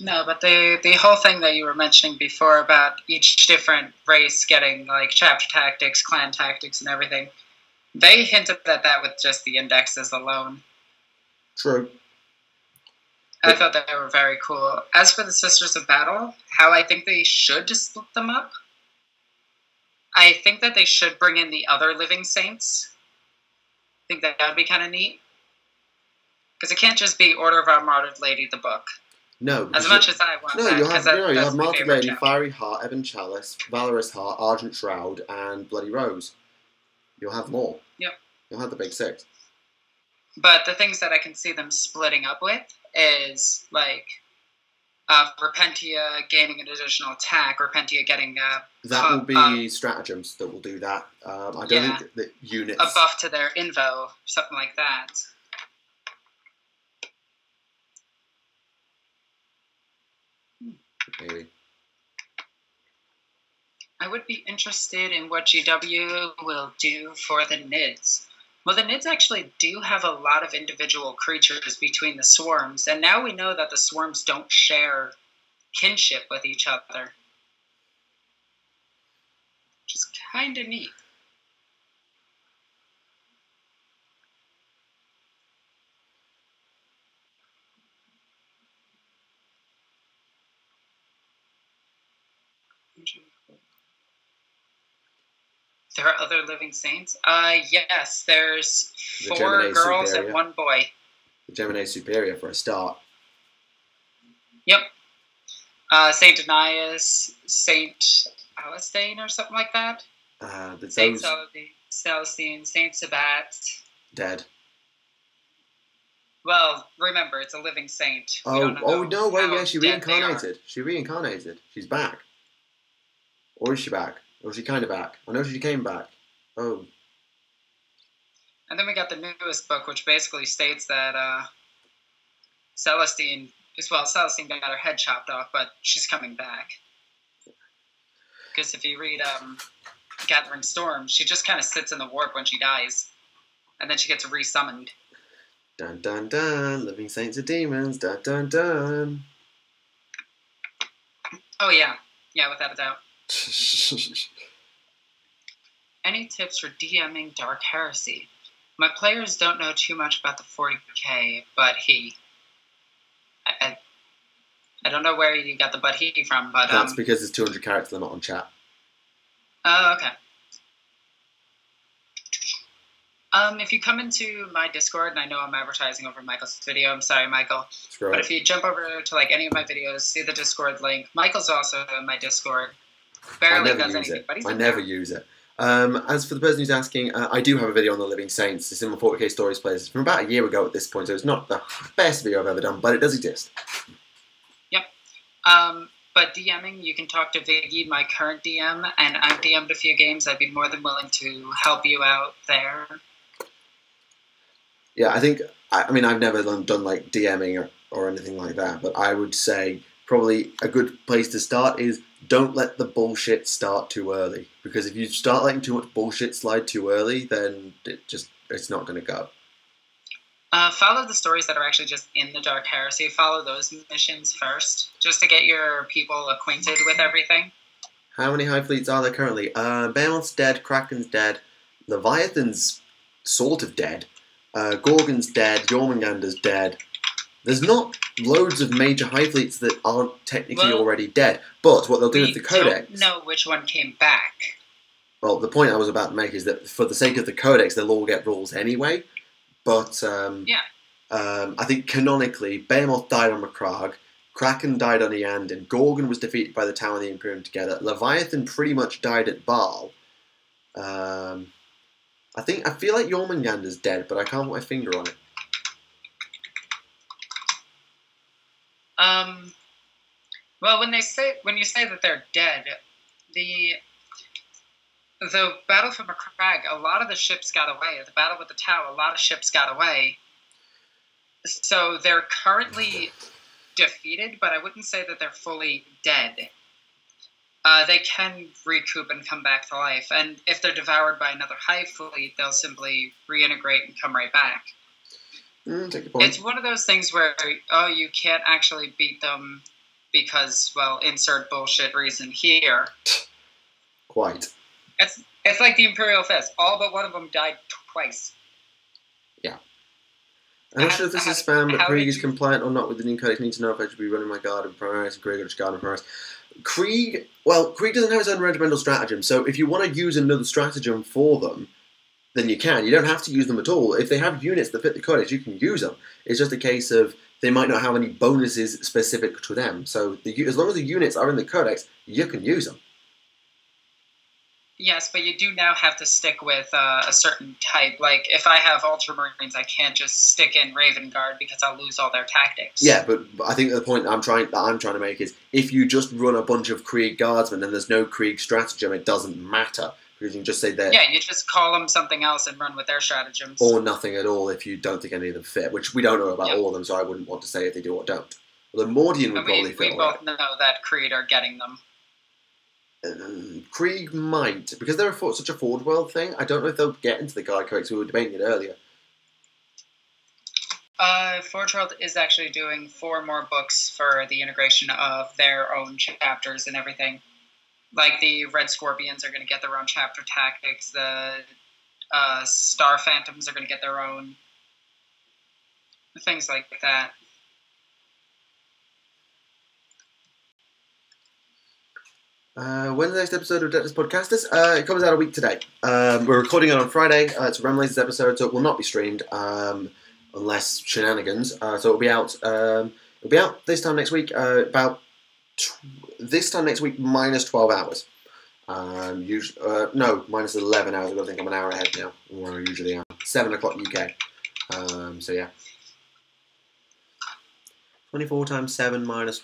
No, but the whole thing that you were mentioning before about each different race getting like chapter tactics, clan tactics, and everything, they hinted at that with just the indexes alone. True. I thought that they were very cool. As for the Sisters of Battle, how I think they should split them up, I think that they should bring in the other living saints. I think that would be kind of neat. Because it can't just be Order of Our Martyred Lady, the book. No. As much as I want that. You'll have Martyred Lady, Fiery Heart, Ebon Chalice, Valorous Heart, Argent Shroud, and Bloody Rose. You'll have them all. Yep. You'll have the big six. But the things that I can see them splitting up with is, like, Repentia gaining an additional attack, Repentia getting that will be stratagems that will do that. I don't think that units... a buff to their invo, something like that. Maybe. I would be interested in what GW will do for the NIDs. Well, the Nids actually do have a lot of individual creatures between the swarms, and now we know that the swarms don't share kinship with each other, which is kind of neat. There are other living saints? Yes, there's 4 girls and 1 boy. The Gemini Superior for a start. Yep. Saint Denias, Saint Alastane or something like that. Saint Celestine, Saint Sabat. Dead. Well, remember, it's a living saint. No, wait, yeah, she reincarnated. She reincarnated. She's back. Or is she back? Or is she kind of back? I know she came back. Oh. And then we got the newest book, which basically states that Celestine got her head chopped off, but she's coming back. Because if you read Gathering Storm, she just kind of sits in the warp when she dies. And then she gets resummoned. Dun dun dun, living saints are demons, dun dun dun. Oh yeah, without a doubt. Any tips for DMing Dark Heresy? My players don't know too much about the 40k, but I don't know where you got the but he from, but that's because there's 200 character limit on chat. Oh, okay. If you come into my Discord, and I know I'm advertising over Michael's video, I'm sorry, Michael. But if you jump over to like any of my videos, see the Discord link. Michael's also in my Discord. Barely does anything, but he's I never use it. As for the person who's asking, I do have a video on the Living Saints. It's in my 40k Stories playlist from about a year ago at this point, so it's not the best video I've ever done, but it does exist. Yep. But DMing, you can talk to Viggy, my current DM, and I've DM'd a few games. I'd be more than willing to help you out there. Yeah, I mean, I've never done like DMing or anything like that, but I would say probably a good place to start is don't let the bullshit start too early. Because if you start letting too much bullshit slide too early, then it's not going to go. Follow the stories that are actually just in the Dark Heresy. Follow those missions first, just to get your people acquainted with everything. How many Hive Fleets are there currently? Behemoth's dead, Kraken's dead, Leviathan's sort of dead, Gorgon's dead, Jormungandr's dead. There's not loads of major Hive Fleets that aren't technically already dead. But what they'll do with the Codex... We don't know which one came back. Well, the point I was about to make is that for the sake of the Codex, they'll all get rules anyway. But I think canonically, Behemoth died on Macragge, Kraken died on Eandon, Gorgon was defeated by the Tower and the Imperium together, Leviathan pretty much died at Baal. I feel like Jormungandr's dead, but I can't put my finger on it. Well, when you say that they're dead, the battle for Macragge, a lot of the ships got away. The battle with the Tower, a lot of ships got away. So they're currently defeated, but I wouldn't say that they're fully dead. They can recoup and come back to life, and if they're devoured by another Hive Fleet, they'll simply reintegrate and come right back. Take your point. It's one of those things where, you can't actually beat them because, well, insert bullshit reason here. Quite. It's like the Imperial Fist. All but one of them died twice. Yeah. I'm not sure if this is spam, but Krieg is compliant or not with the new codex. I need to know if I should be running my guard and priorities and Krieg or just guard and priorities. Krieg doesn't have his own regimental stratagem, so if you want to use another stratagem for them, then you can. You don't have to use them at all. If they have units that fit the codex, you can use them. It's just a case of they might not have any bonuses specific to them. So as long as the units are in the codex, you can use them. Yes, but you do now have to stick with a certain type. Like, if I have Ultramarines, I can't just stick in Raven Guard because I'll lose all their tactics. Yeah, but I think the point I'm trying to make is if you just run a bunch of Krieg Guardsmen and there's no Krieg stratagem, it doesn't matter. Because you can just say that. Yeah, you just call them something else and run with their stratagems. Or nothing at all if you don't think any of them fit, which we don't know about all of them, so I wouldn't want to say if they do or don't. Well, the Mordian would probably fit. We both know that Creed are getting them. Krieg might, because they're such a Forge World thing, I don't know if they'll get into the guard codex. We were debating it earlier. Forge World is actually doing 4 more books for the integration of their own chapters and everything. Like the Red Scorpions are going to get their own chapter tactics. The Star Phantoms are going to get their own. Things like that. When's the next episode of Deathwatch Podcasters? It comes out a week today. We're recording it on Friday. It's Remlace's episode, so it will not be streamed unless shenanigans. So it'll be out. It'll be out this time next week. This time next week minus 12 hours. No, minus 11 hours. I think I'm an hour ahead now. Where I usually am. 7 o'clock UK. So yeah. 24 times 7 minus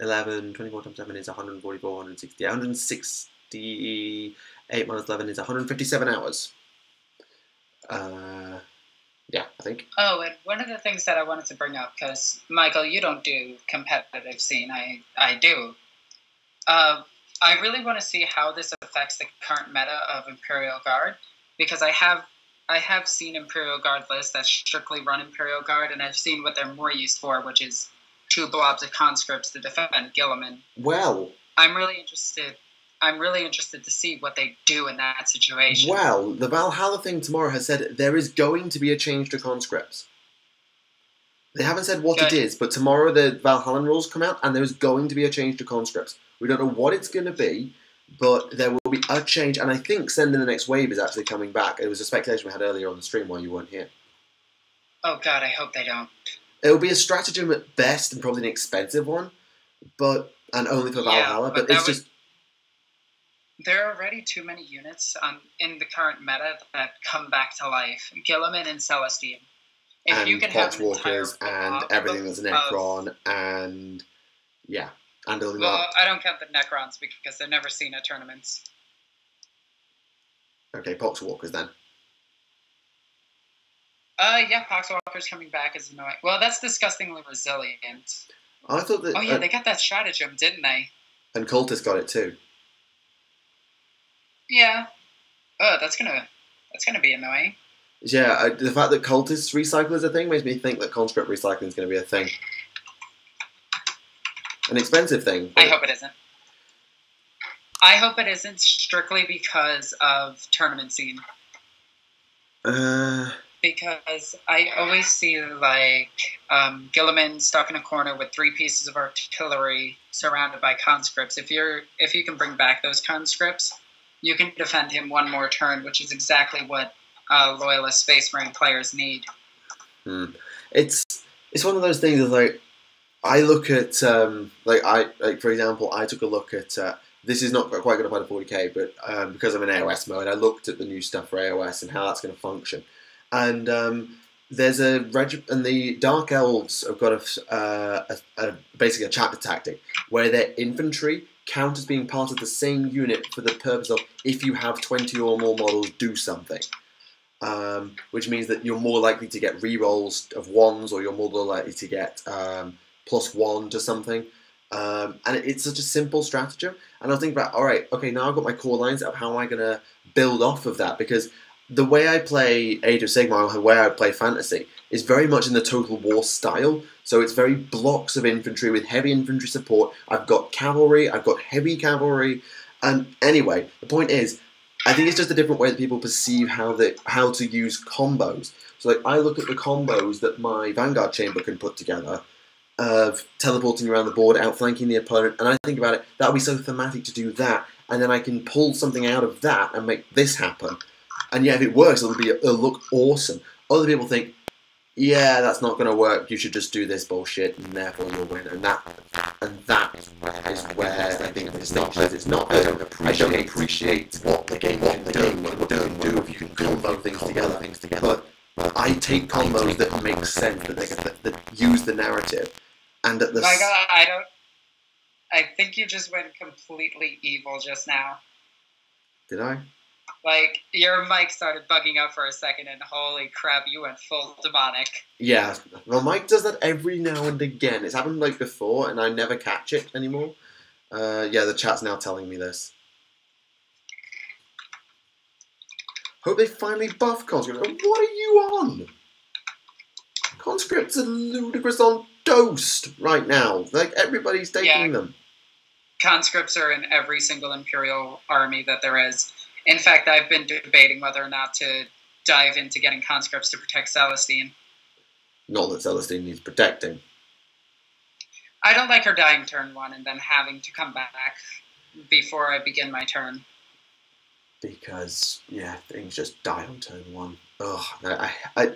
11, 24 times 7 is 144, 160. 168 minus 11 is 157 hours. Yeah, I think. Oh, and one of the things that I wanted to bring up, because, Michael, you don't do competitive scene. I do. I really want to see how this affects the current meta of Imperial Guard, because I have seen Imperial Guard lists that strictly run Imperial Guard, and I've seen what they're more used for, which is 2 blobs of conscripts to defend Gilliman. Well, I'm really interested to see what they do in that situation. Well, the Valhalla thing tomorrow has said there is going to be a change to conscripts. They haven't said what it is, but tomorrow the Valhalla rules come out, and there is going to be a change to conscripts. We don't know what it's going to be, but there will be a change, and I think Sending the Next Wave is actually coming back. It was a speculation we had earlier on the stream while you weren't here. Oh god, I hope they don't. It'll be a stratagem at best, and probably an expensive one, and only for Valhalla, but it's just... There are already too many units in the current meta that come back to life. Gilliman and Celestine. If and you can have Walkers and everything that's Necron, and... Yeah. And well, I don't count the Necrons because they're never seen at tournaments. Okay, Poxwalkers then. Yeah, Poxwalker's coming back as annoying. Well, that's disgustingly resilient. I thought that... Oh yeah, they got that stratagem, didn't they? And Cultists got it too. Yeah. Oh, that's gonna be annoying. Yeah, the fact that Cultists recycle is a thing makes me think that conscript recycling is going to be a thing. An expensive thing. I hope it isn't. I hope it isn't strictly because of tournament scene. Because I always see, like, Gilliman stuck in a corner with 3 pieces of artillery surrounded by conscripts. If you can bring back those conscripts, you can defend him 1 more turn, which is exactly what Loyalist Space Marine players need. It's one of those things that's like, I look at, for example, I took a look at, this is not quite going to apply to 40k, but because I'm in AOS mode, I looked at the new stuff for AOS and how that's going to function. And there's and the Dark Elves have got basically a chapter tactic where their infantry count as being part of the same unit for the purpose of if you have 20 or more models, do something. Which means that you're more likely to get rerolls of 1s, or you're more likely to get +1 to something. And it's such a simple stratagem. And I was thinking about, alright, okay, now I've got my core lines up, how am I going to build off of that? Because the way I play Age of Sigmar, or the way I play Fantasy, is very much in the Total War style. So it's very blocks of infantry with heavy infantry support. I've got cavalry, I've got heavy cavalry. And anyway, the point is, I think it's just a different way that people perceive how to use combos. So like, I look at the combos that my Vanguard Chamber can put together, of teleporting around the board, outflanking the opponent, and I think about it, that would be so thematic to do that, and then I can pull something out of that and make this happen. And yeah, if it works, it'll look awesome. Other people think, yeah, that's not going to work, you should just do this bullshit, and therefore you'll win. And that is where I think the distinction is. It's not, I don't appreciate what the game can do if you can combo things together. But I take combos that make sense, that use the narrative, and at the... My God, I think you just went completely evil just now. Did I? Like, your mic started bugging out for a second, and holy crap, you went full demonic. Yeah, well, Mike does that every now and again. It's happened, like, before, and I never catch it anymore. Yeah, the chat's now telling me this. Hope they finally buff conscripts. What are you on? Conscripts are ludicrous on toast right now. Like, everybody's taking them. Conscripts are in every single Imperial army that there is. In fact, I've been debating whether or not to dive into getting conscripts to protect Celestine. Not that Celestine needs protecting. I don't like her dying turn 1 and then having to come back before I begin my turn. Because, yeah, things just die on turn 1. Ugh, I'm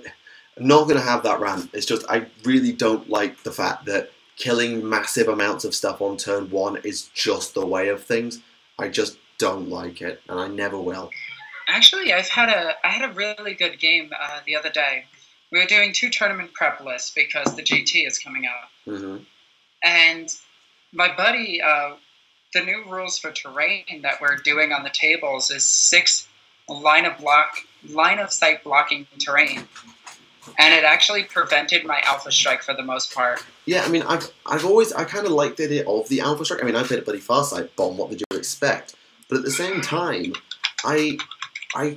not going to have that rant. It's just, I really don't like the fact that killing massive amounts of stuff on turn 1 is just the way of things. I just don't like it, and I never will. Actually, I had a really good game the other day. We were doing 2 tournament prep lists because the GT is coming out. Mm-hmm. And my buddy, the new rules for terrain that we're doing on the tables is 6 line of sight blocking terrain. And it actually prevented my Alpha Strike for the most part. Yeah, I mean, I kind of liked the idea of the Alpha Strike. I mean, I played a bloody Farsight bomb, what did you expect? But at the same time, I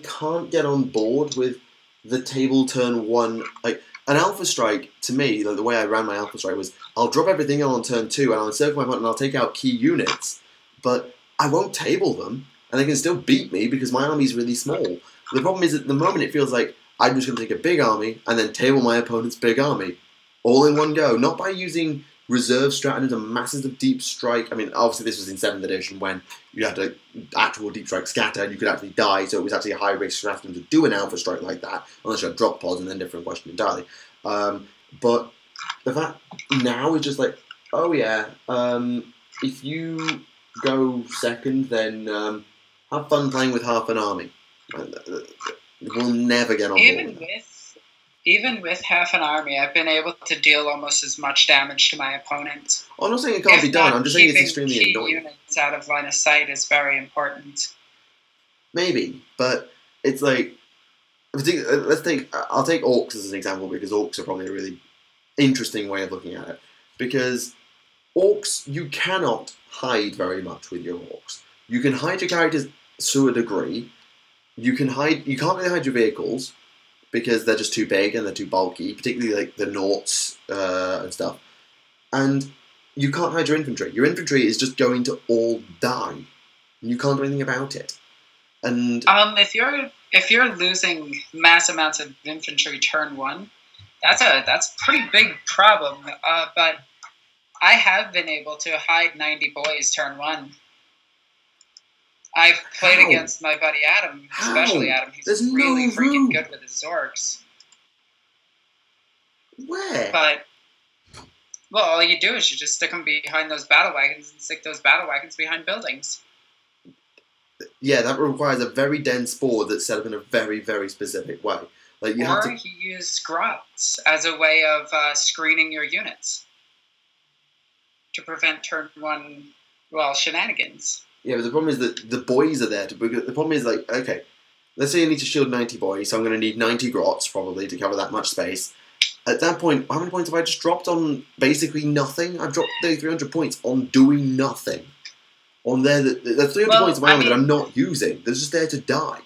can't get on board with the table turn 1, like, an Alpha Strike, to me, the way I ran my Alpha Strike was, I'll drop everything on turn 2, and I'll encircle my opponent, and I'll take out key units, but I won't table them, and they can still beat me because my army's really small. The problem is, at the moment, it feels like I'm just going to take a big army, and then table my opponent's big army, all in one go, not by using reserve stratagems and masses of deep strike. I mean, obviously this was in 7th edition when you had to actual deep strike scatter and you could actually die, so it was actually a high risk stratagem to do an Alpha Strike like that, unless you had drop pods and then different question entirely. But the fact now is just like, oh yeah, if you go second, then have fun playing with half an army. We'll never get on board with that. Even with half an army, I've been able to deal almost as much damage to my opponent. I'm not saying it can't be done, I'm just saying it's extremely key annoying. Units out of line of sight is very important. Maybe, but it's like, I'll take orcs as an example, because orcs are probably a really interesting way of looking at it. Because orcs, you cannot hide very much with your orcs. You can hide your characters to a degree. You can't really hide your vehicles, because they're just too big and they're too bulky, particularly like the Nauts and stuff. And you can't hide your infantry. Your infantry is just going to all die. You can't do anything about it. And if you're losing mass amounts of infantry turn 1, that's a pretty big problem. But I have been able to hide 90 boys turn 1. I've played against my buddy Adam, especially Adam. He's really freaking good with his Zorks. Where? But, well, all you do is you just stick them behind those battle wagons and stick those battle wagons behind buildings. Yeah, that requires a very dense board that's set up in a very, very specific way. Like you have to use grots as a way of screening your units to prevent turn 1, shenanigans. Yeah, but the problem is that the boys are there. The problem is, like, okay, let's say I need to shield 90 boys, so I'm going to need 90 grots, probably, to cover that much space. At that point, how many points have I just dropped on basically nothing? I've dropped 300 points on doing nothing. On there, there's 300 points of my army that I'm not using. They're just there to die.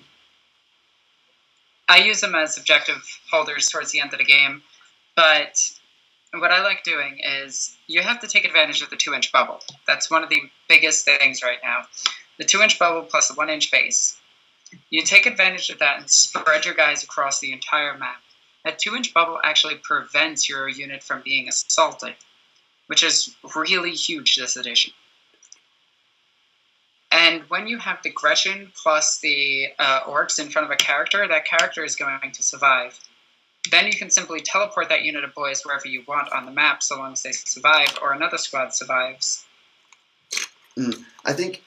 I use them as objective holders towards the end of the game, but what I like doing is you have to take advantage of the 2-inch bubble. That's one of the biggest things right now. The 2-inch bubble plus the 1-inch base. You take advantage of that and spread your guys across the entire map. That 2-inch bubble actually prevents your unit from being assaulted, which is really huge this edition. And when you have the Gretchen plus the orcs in front of a character, that character is going to survive. Then you can simply teleport that unit of boys wherever you want on the map, so long as they survive, or another squad survives. I think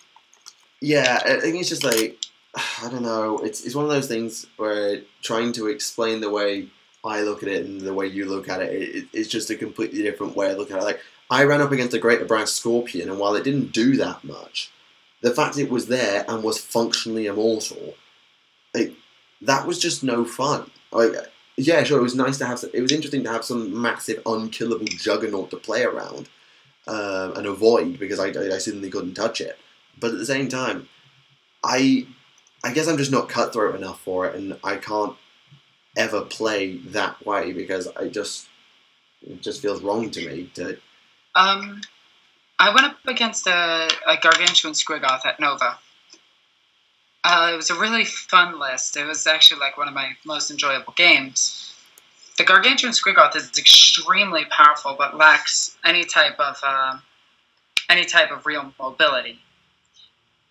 it's just like, I don't know, it's one of those things where trying to explain the way I look at it and the way you look at it's just a completely different way of looking at it. Like, I ran up against a Greater Brass Scorpion, and while it didn't do that much, the fact it was there and was functionally immortal, that was just no fun. Yeah, sure, it was nice to have it was interesting to have some massive unkillable juggernaut to play around and avoid, because I simply couldn't touch it. But at the same time, I I guess I'm just not cutthroat enough for it, and I can't ever play that way because it just feels wrong to me. I went up against a Gargantuan Squiggoth at Nova. It was a really fun list. It was actually like one of my most enjoyable games. The Gargantuan Squiggoth is extremely powerful, but lacks any type of real mobility.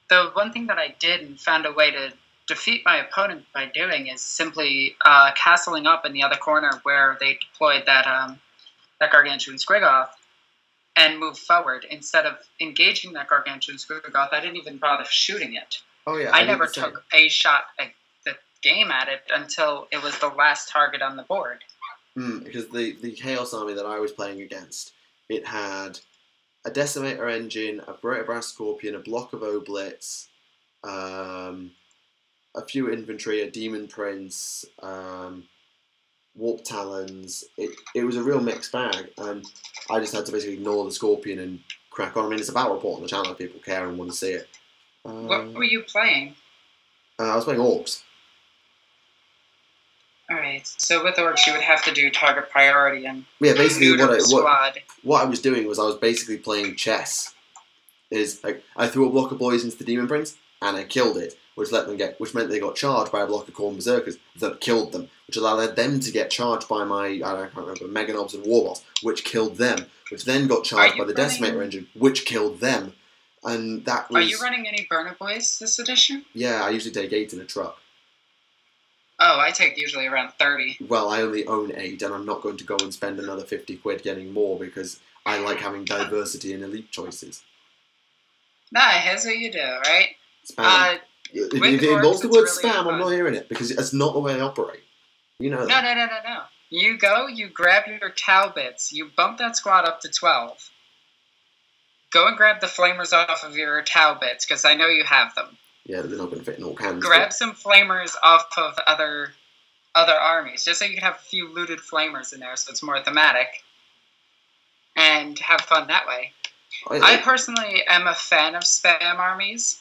The one thing that I did and found a way to defeat my opponent by doing is simply castling up in the other corner where they deployed that Gargantuan Squiggoth and move forward. Instead of engaging that Gargantuan Squiggoth, I didn't even bother shooting it. Oh yeah, I never took a shot at the game at it until it was the last target on the board. Because the Chaos Army that I was playing against, it had a Decimator Engine, a Brass Scorpion, a block of Oblitz, a few infantry, a Demon Prince, Warp Talons. It was a real mixed bag, and I just had to basically ignore the Scorpion and crack on. I mean, it's a battle report on the channel if people care and want to see it. What were you playing? I was playing Orcs. Alright, so with Orcs you would have to do target priority and basically squad. What I was doing was I was basically playing chess. I threw a block of boys into the Demon Prince and I killed it, which meant they got charged by a block of Khorne Berserkers that killed them, which allowed them to get charged by my, I can't remember, Meganobs and Warboss, which killed them, which then got charged by the Decimator Engine, which killed them. And that was... Are you running any Burner Boys this edition? Yeah, I usually take 8 in a truck. Oh, I take usually around 30. Well, I only own 8, and I'm not going to go and spend another 50 quid getting more because I like having diversity in elite choices. Nah, here's what you do, right? Spam. If it involves the word really spam, fun. I'm not hearing it because that's not the way I operate. You know that. No. You go, you grab your Talbots, you bump that squad up to 12. Go and grab the flamers off of your Talbots, because I know you have them. Yeah, they're not going to fit in all cans. Grab some flamers off of other armies, just so you can have a few looted flamers in there, so it's more thematic. And have fun that way. I personally am a fan of spam armies.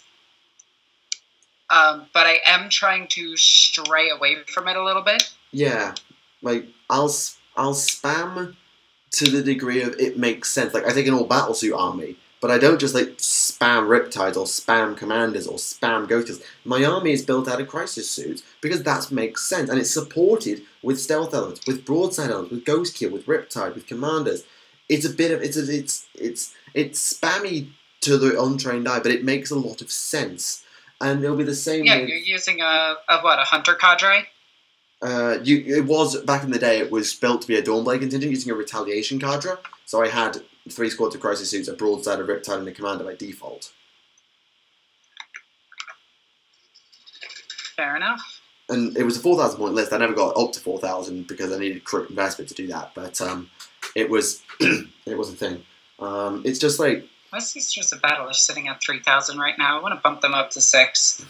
But I am trying to stray away from it a little bit. Yeah, like, I'll spam to the degree of it makes sense. Like, I take an all battlesuit army, but I don't just, like, spam Riptides or spam Commanders or spam Ghosts. My army is built out of Crisis Suits because that makes sense, and it's supported with Stealth Elements, with Broadside Elements, with Ghost Kill, with Riptide, with Commanders. It's a bit of... It's spammy to the untrained eye, but it makes a lot of sense. And it'll be the same. Yeah, you're using a hunter cadre? It was back in the day. It was built to be a Dawnblade contingent using a retaliation cadre. So I had 3 squads of Crisis Suits, a Broadside, a Riptide, and a Commander by default. Fair enough. And it was a 4,000 point list. I never got up to 4,000 because I needed crit investment to do that. But it was it was a thing. It's just like. My Sisters of Battle are sitting at 3,000 right now. I want to bump them up to 6.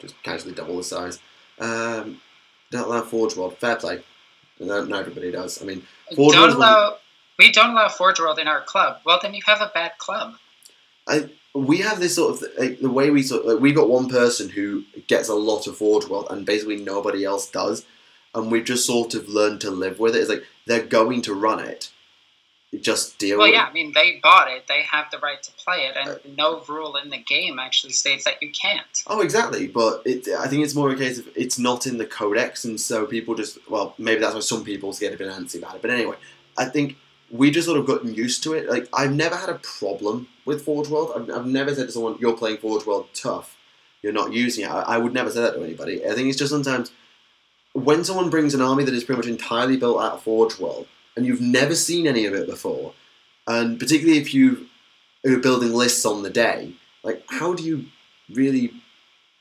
Just casually double the size. Don't allow Forge World. Fair play. No, everybody does. I mean, we don't allow Forge World in our club. Well, then you have a bad club. We have this sort of the way we've got one person who gets a lot of Forge World, and basically nobody else does, and we've just sort of learned to live with it. It's like they're going to run it. Just deal with it. Well, yeah, I mean, they bought it. They have the right to play it, and no rule in the game actually states that you can't. Oh, exactly, but I think it's more a case of it's not in the codex, and so people just, well, maybe that's why some people get a bit antsy about it, but anyway, I think we just sort of gotten used to it. Like, I've never had a problem with Forge World. I've never said to someone, you're playing Forge World tough, you're not using it. I would never say that to anybody. I think it's just sometimes, when someone brings an army that is pretty much entirely built out of Forge World, and you've never seen any of it before, and particularly if you are building lists on the day, like, how do you really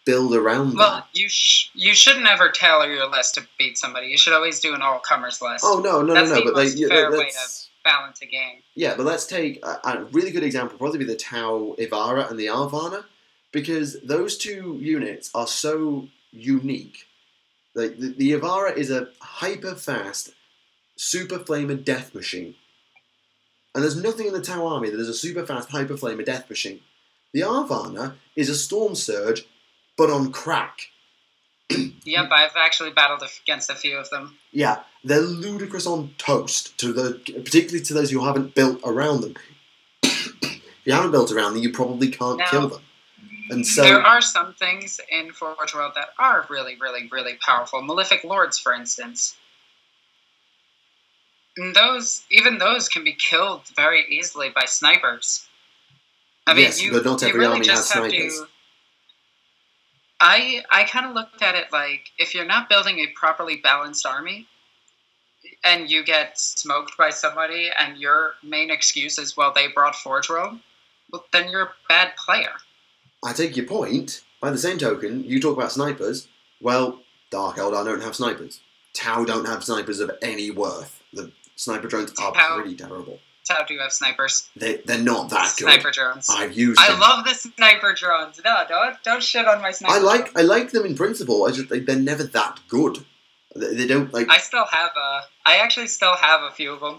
build around that? Well, you shouldn't ever tailor your list to beat somebody. You should always do an all-comers list. Oh, no, That's but the fair way to balance a game. Yeah, but let's take a really good example, probably be the Tau Ivara and the Arvana, because those two units are so unique. Like, the Ivara is a hyper-fast Super Flamer Death Machine. And there's nothing in the Tau army that is a super fast Hyper Flamer Death Machine. The Arvana is a Storm Surge but on crack. Yep, I've actually battled against a few of them. Yeah, they're ludicrous on toast, particularly to those who haven't built around them. If you haven't built around them, you probably can't kill them. And so there are some things in Forge World that are really, really, really powerful. Malefic Lords, for instance. And even those can be killed very easily by snipers. I mean, but not every really army has snipers. I kind of looked at it like, if you're not building a properly balanced army, and you get smoked by somebody, and your main excuse is, well, they brought Forge World, well, then you're a bad player. I take your point. By the same token, you talk about snipers. Well, Dark Eldar don't have snipers. Tau don't have snipers of any worth. The sniper drones are pretty terrible. Tau do have snipers. They're not that good. Sniper drones. I've used them. I love the sniper drones. No, don't shit on my sniper drones. I like them in principle. They're never that good. They don't like. I actually still have a few of them.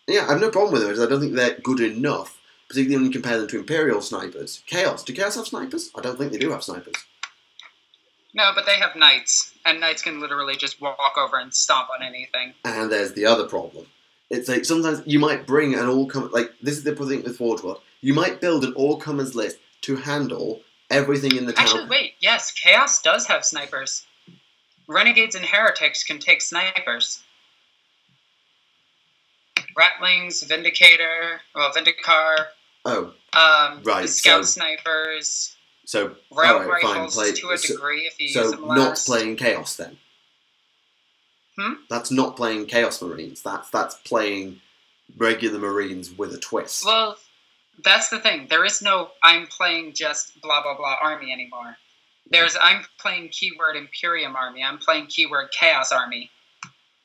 Yeah, I have no problem with them because I don't think they're good enough. Particularly when you compare them to Imperial snipers. Chaos. Do Chaos have snipers? I don't think they do have snipers. No, but they have knights. And knights can literally just walk over and stomp on anything. And there's the other problem. It's like sometimes you might bring an all-comers... Like, this is the thing with Forge World. You might build an all-comers list to handle everything in the town. Actually, wait. Yes, Chaos does have snipers. Renegades and Heretics can take snipers. Ratlings, Vindicator, Vindicar. Oh, right. The Scout Snipers. So, Rail Rifles to a degree if you use them last. So, not playing Chaos then? That's not playing Chaos Marines. That's playing regular Marines with a twist. Well, that's the thing. There is no I'm playing just blah blah blah army anymore. There's I'm playing keyword Imperium army. I'm playing keyword Chaos army.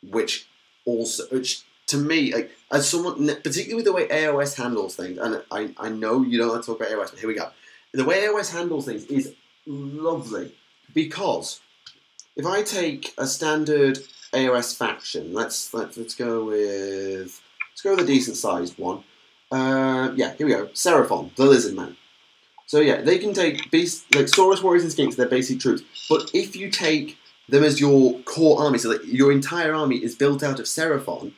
Which to me, like, as someone, particularly with the way AOS handles things, and I know you don't want to talk about AOS, but here we go. The way AOS handles things is lovely, because if I take a standard AOS faction, let's go with a decent sized one. Yeah, here we go. Seraphon, the Lizard Man. So yeah, they can take beasts like Saurus Warriors and Skinks, they're basic troops. But if you take them as your core army, so that your entire army is built out of Seraphon,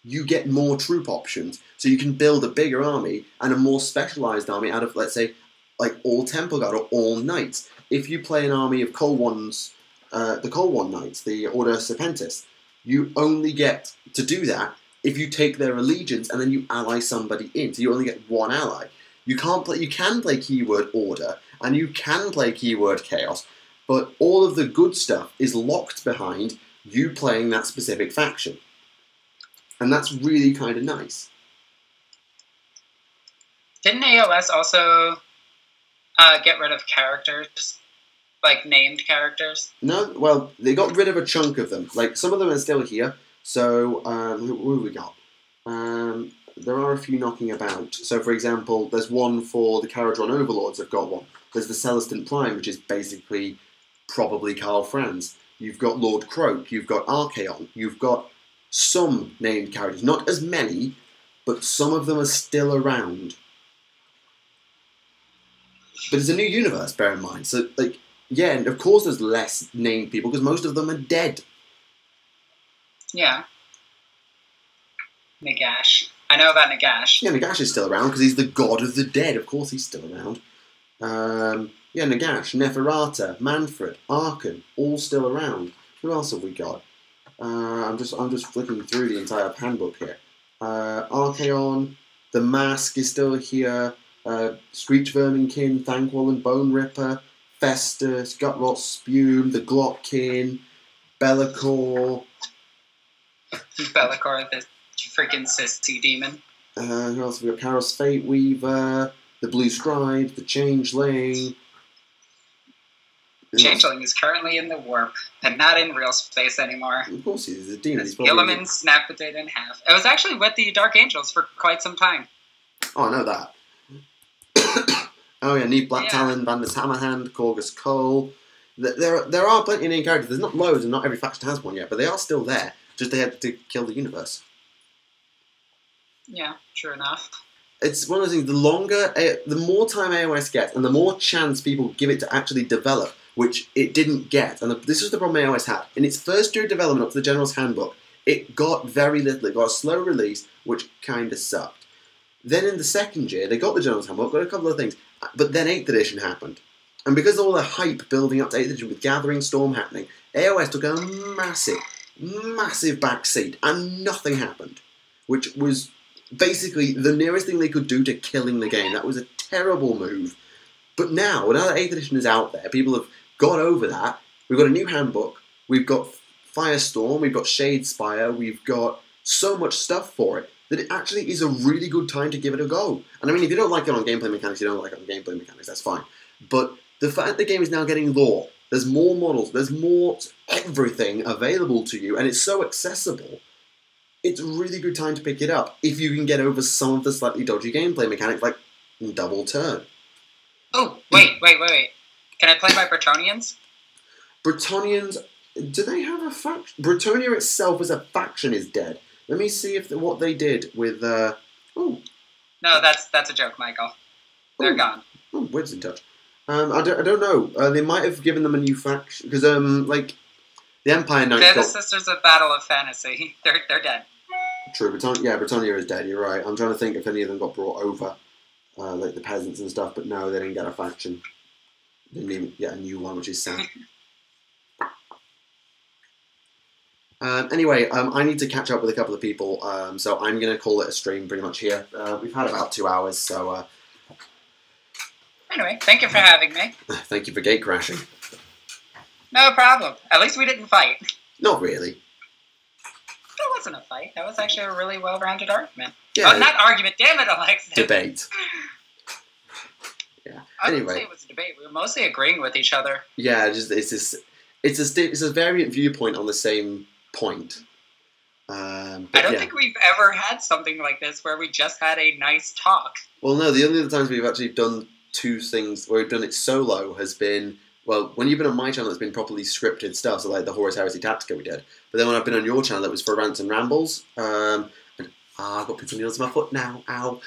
you get more troop options. So you can build a bigger army and a more specialized army out of, let's say, like all Temple Guard or all Knights. If you play an army of Colwans, the Colwan Knights, the Order Serpentis, you only get to do that if you take their allegiance and then you ally somebody in. So you only get one ally. You can play keyword Order and you can play keyword Chaos, but all of the good stuff is locked behind you playing that specific faction. And that's really kind of nice. Didn't AOS also get rid of characters? Like, named characters? No, well, they got rid of a chunk of them. Like, some of them are still here. So, who have we got? There are a few knocking about. So, for example, there's one for the Caradron Overlords, I've got one. There's the Celestin Prime, which is basically probably Karl Franz. You've got Lord Croak, you've got Archaon, you've got some named characters. Not as many, but some of them are still around. But it's a new universe, bear in mind. So, like, yeah, and of course there's less named people, because most of them are dead. Yeah. Nagash. I know about Nagash. Yeah, Nagash is still around, because he's the god of the dead. Of course he's still around. Yeah, Nagash, Neferata, Manfred, Arkan, all still around. Who else have we got? I'm just flicking through the entire handbook here. Archaon, the Mask is still here. Screech Verminkin, Thanquol and Bone Ripper, Festus, Gutrot Spume, the Glotkin, Be'lakor. Be'lakor, the freaking sissy demon. Who else have we got? Karos Fate Weaver, the Blue Scribe, the Changeling. Changeling is currently in the warp, and not in real space anymore. Of course he's a demon. Gilliman snapped the data in half. It was actually with the Dark Angels for quite some time. Oh, I know that. Oh yeah, Neve Black Talon, Bandus Hammerhand, Corgus Cole. There are plenty of named characters. There's not loads, and not every faction has one yet, but they are still there. Just they had to kill the universe. Yeah, true enough. It's one of those things. The more time AOS gets, and the more chance people give it to actually develop, which it didn't get. And this was the problem AOS had. In its first year of development up to the General's Handbook, it got very little. It got a slow release, which kind of sucked. Then in the second year, they got the General's Handbook, got a couple of things, but then 8th edition happened. And because of all the hype building up to 8th edition with Gathering Storm happening, AOS took a massive backseat, and nothing happened. Which was basically the nearest thing they could do to killing the game. That was a terrible move. But now that 8th edition is out there, people have got over that. We've got a new handbook, we've got Firestorm, we've got Shadespire, we've got so much stuff for it, that it actually is a really good time to give it a go. And I mean, if you don't like it on gameplay mechanics, you don't like it on gameplay mechanics, that's fine. But the fact the game is now getting lore, there's more models, there's more everything available to you, and it's so accessible, it's a really good time to pick it up, if you can get over some of the slightly dodgy gameplay mechanics, like double turn. Oh, wait. Can I play my Bretonnians? Bretonnians, do they have a faction? Bretonnia itself as a faction is dead. Let me see if what they did with, Oh. No, that's a joke, Michael. They're gone. Oh, Wid's in touch. I don't know. They might have given them a new faction, because, like, the Empire Knights They're the Sisters of Battle of Fantasy. They're dead. True, Bretonnia is dead, you're right. I'm trying to think if any of them got brought over, like the peasants and stuff, but no, they didn't get a faction. They didn't even get a new one, which is sad. Anyway, I need to catch up with a couple of people, so I'm going to call it a stream pretty much here. We've had about 2 hours, so... Anyway, thank you for having me. Thank you for gate crashing. No problem. At least we didn't fight. Not really. That wasn't a fight. That was actually a really well-rounded argument. Yeah. Oh, not argument. Damn it, Alexis. Debate. Yeah. I wouldn't Anyway. say it was a debate. We were mostly agreeing with each other. Yeah, it's a variant viewpoint on the same point. I don't think we've ever had something like this where we just had a nice talk. Well, no, the only other times we've actually done 2 things where we've done it solo has been, well, when you've been on my channel, it's been properly scripted stuff, so like the Horus Heresy Tactica we did. But then when I've been on your channel, it was for Rants and Rambles. And I've got pins on nails in my foot now. Ow.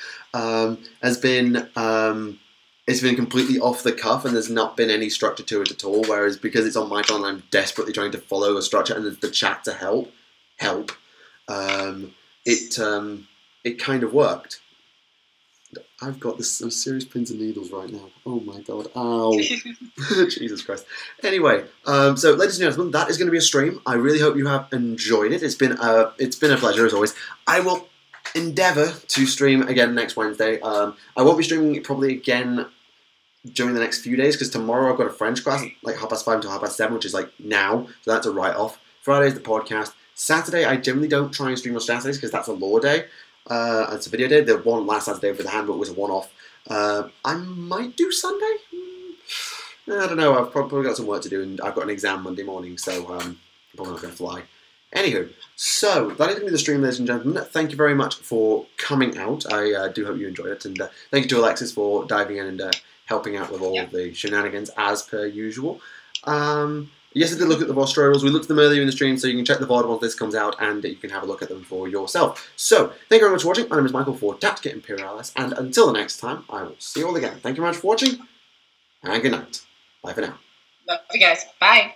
It's been completely off the cuff, and there's not been any structure to it at all. Whereas because it's on my channel, I'm desperately trying to follow a structure, and there's the chat to help. It kind of worked. I've got some serious pins and needles right now. Oh my god. Ow. Jesus Christ. Anyway, so ladies and gentlemen, that is going to be a stream. I really hope you have enjoyed it. It's been a pleasure as always. I will endeavour to stream again next Wednesday. I won't be streaming probably again during the next few days, because tomorrow I've got a French class, like 5:30 to 7:30, which is like now, so that's a write-off. Friday's the podcast. Saturday, I generally don't try and stream on Saturdays, because that's a lore day. It's a video day. The one last Saturday for the handbook was a one-off. I might do Sunday. I don't know. I've probably got some work to do, and I've got an exam Monday morning, so I'm probably not going to fly. Anywho, so that is going to be the stream, ladies and gentlemen. Thank you very much for coming out. I do hope you enjoyed it, and thank you to Alexis for diving in and helping out with all of the shenanigans as per usual. Yes, I did look at the Voss tutorials. We looked at them earlier in the stream, so you can check the VOD once this comes out, and you can have a look at them for yourself. So, thank you very much for watching. My name is Michael for Tactica Imperialis, and until the next time, I will see you all again. Thank you very much for watching, and good night. Bye for now. Love you guys. Bye.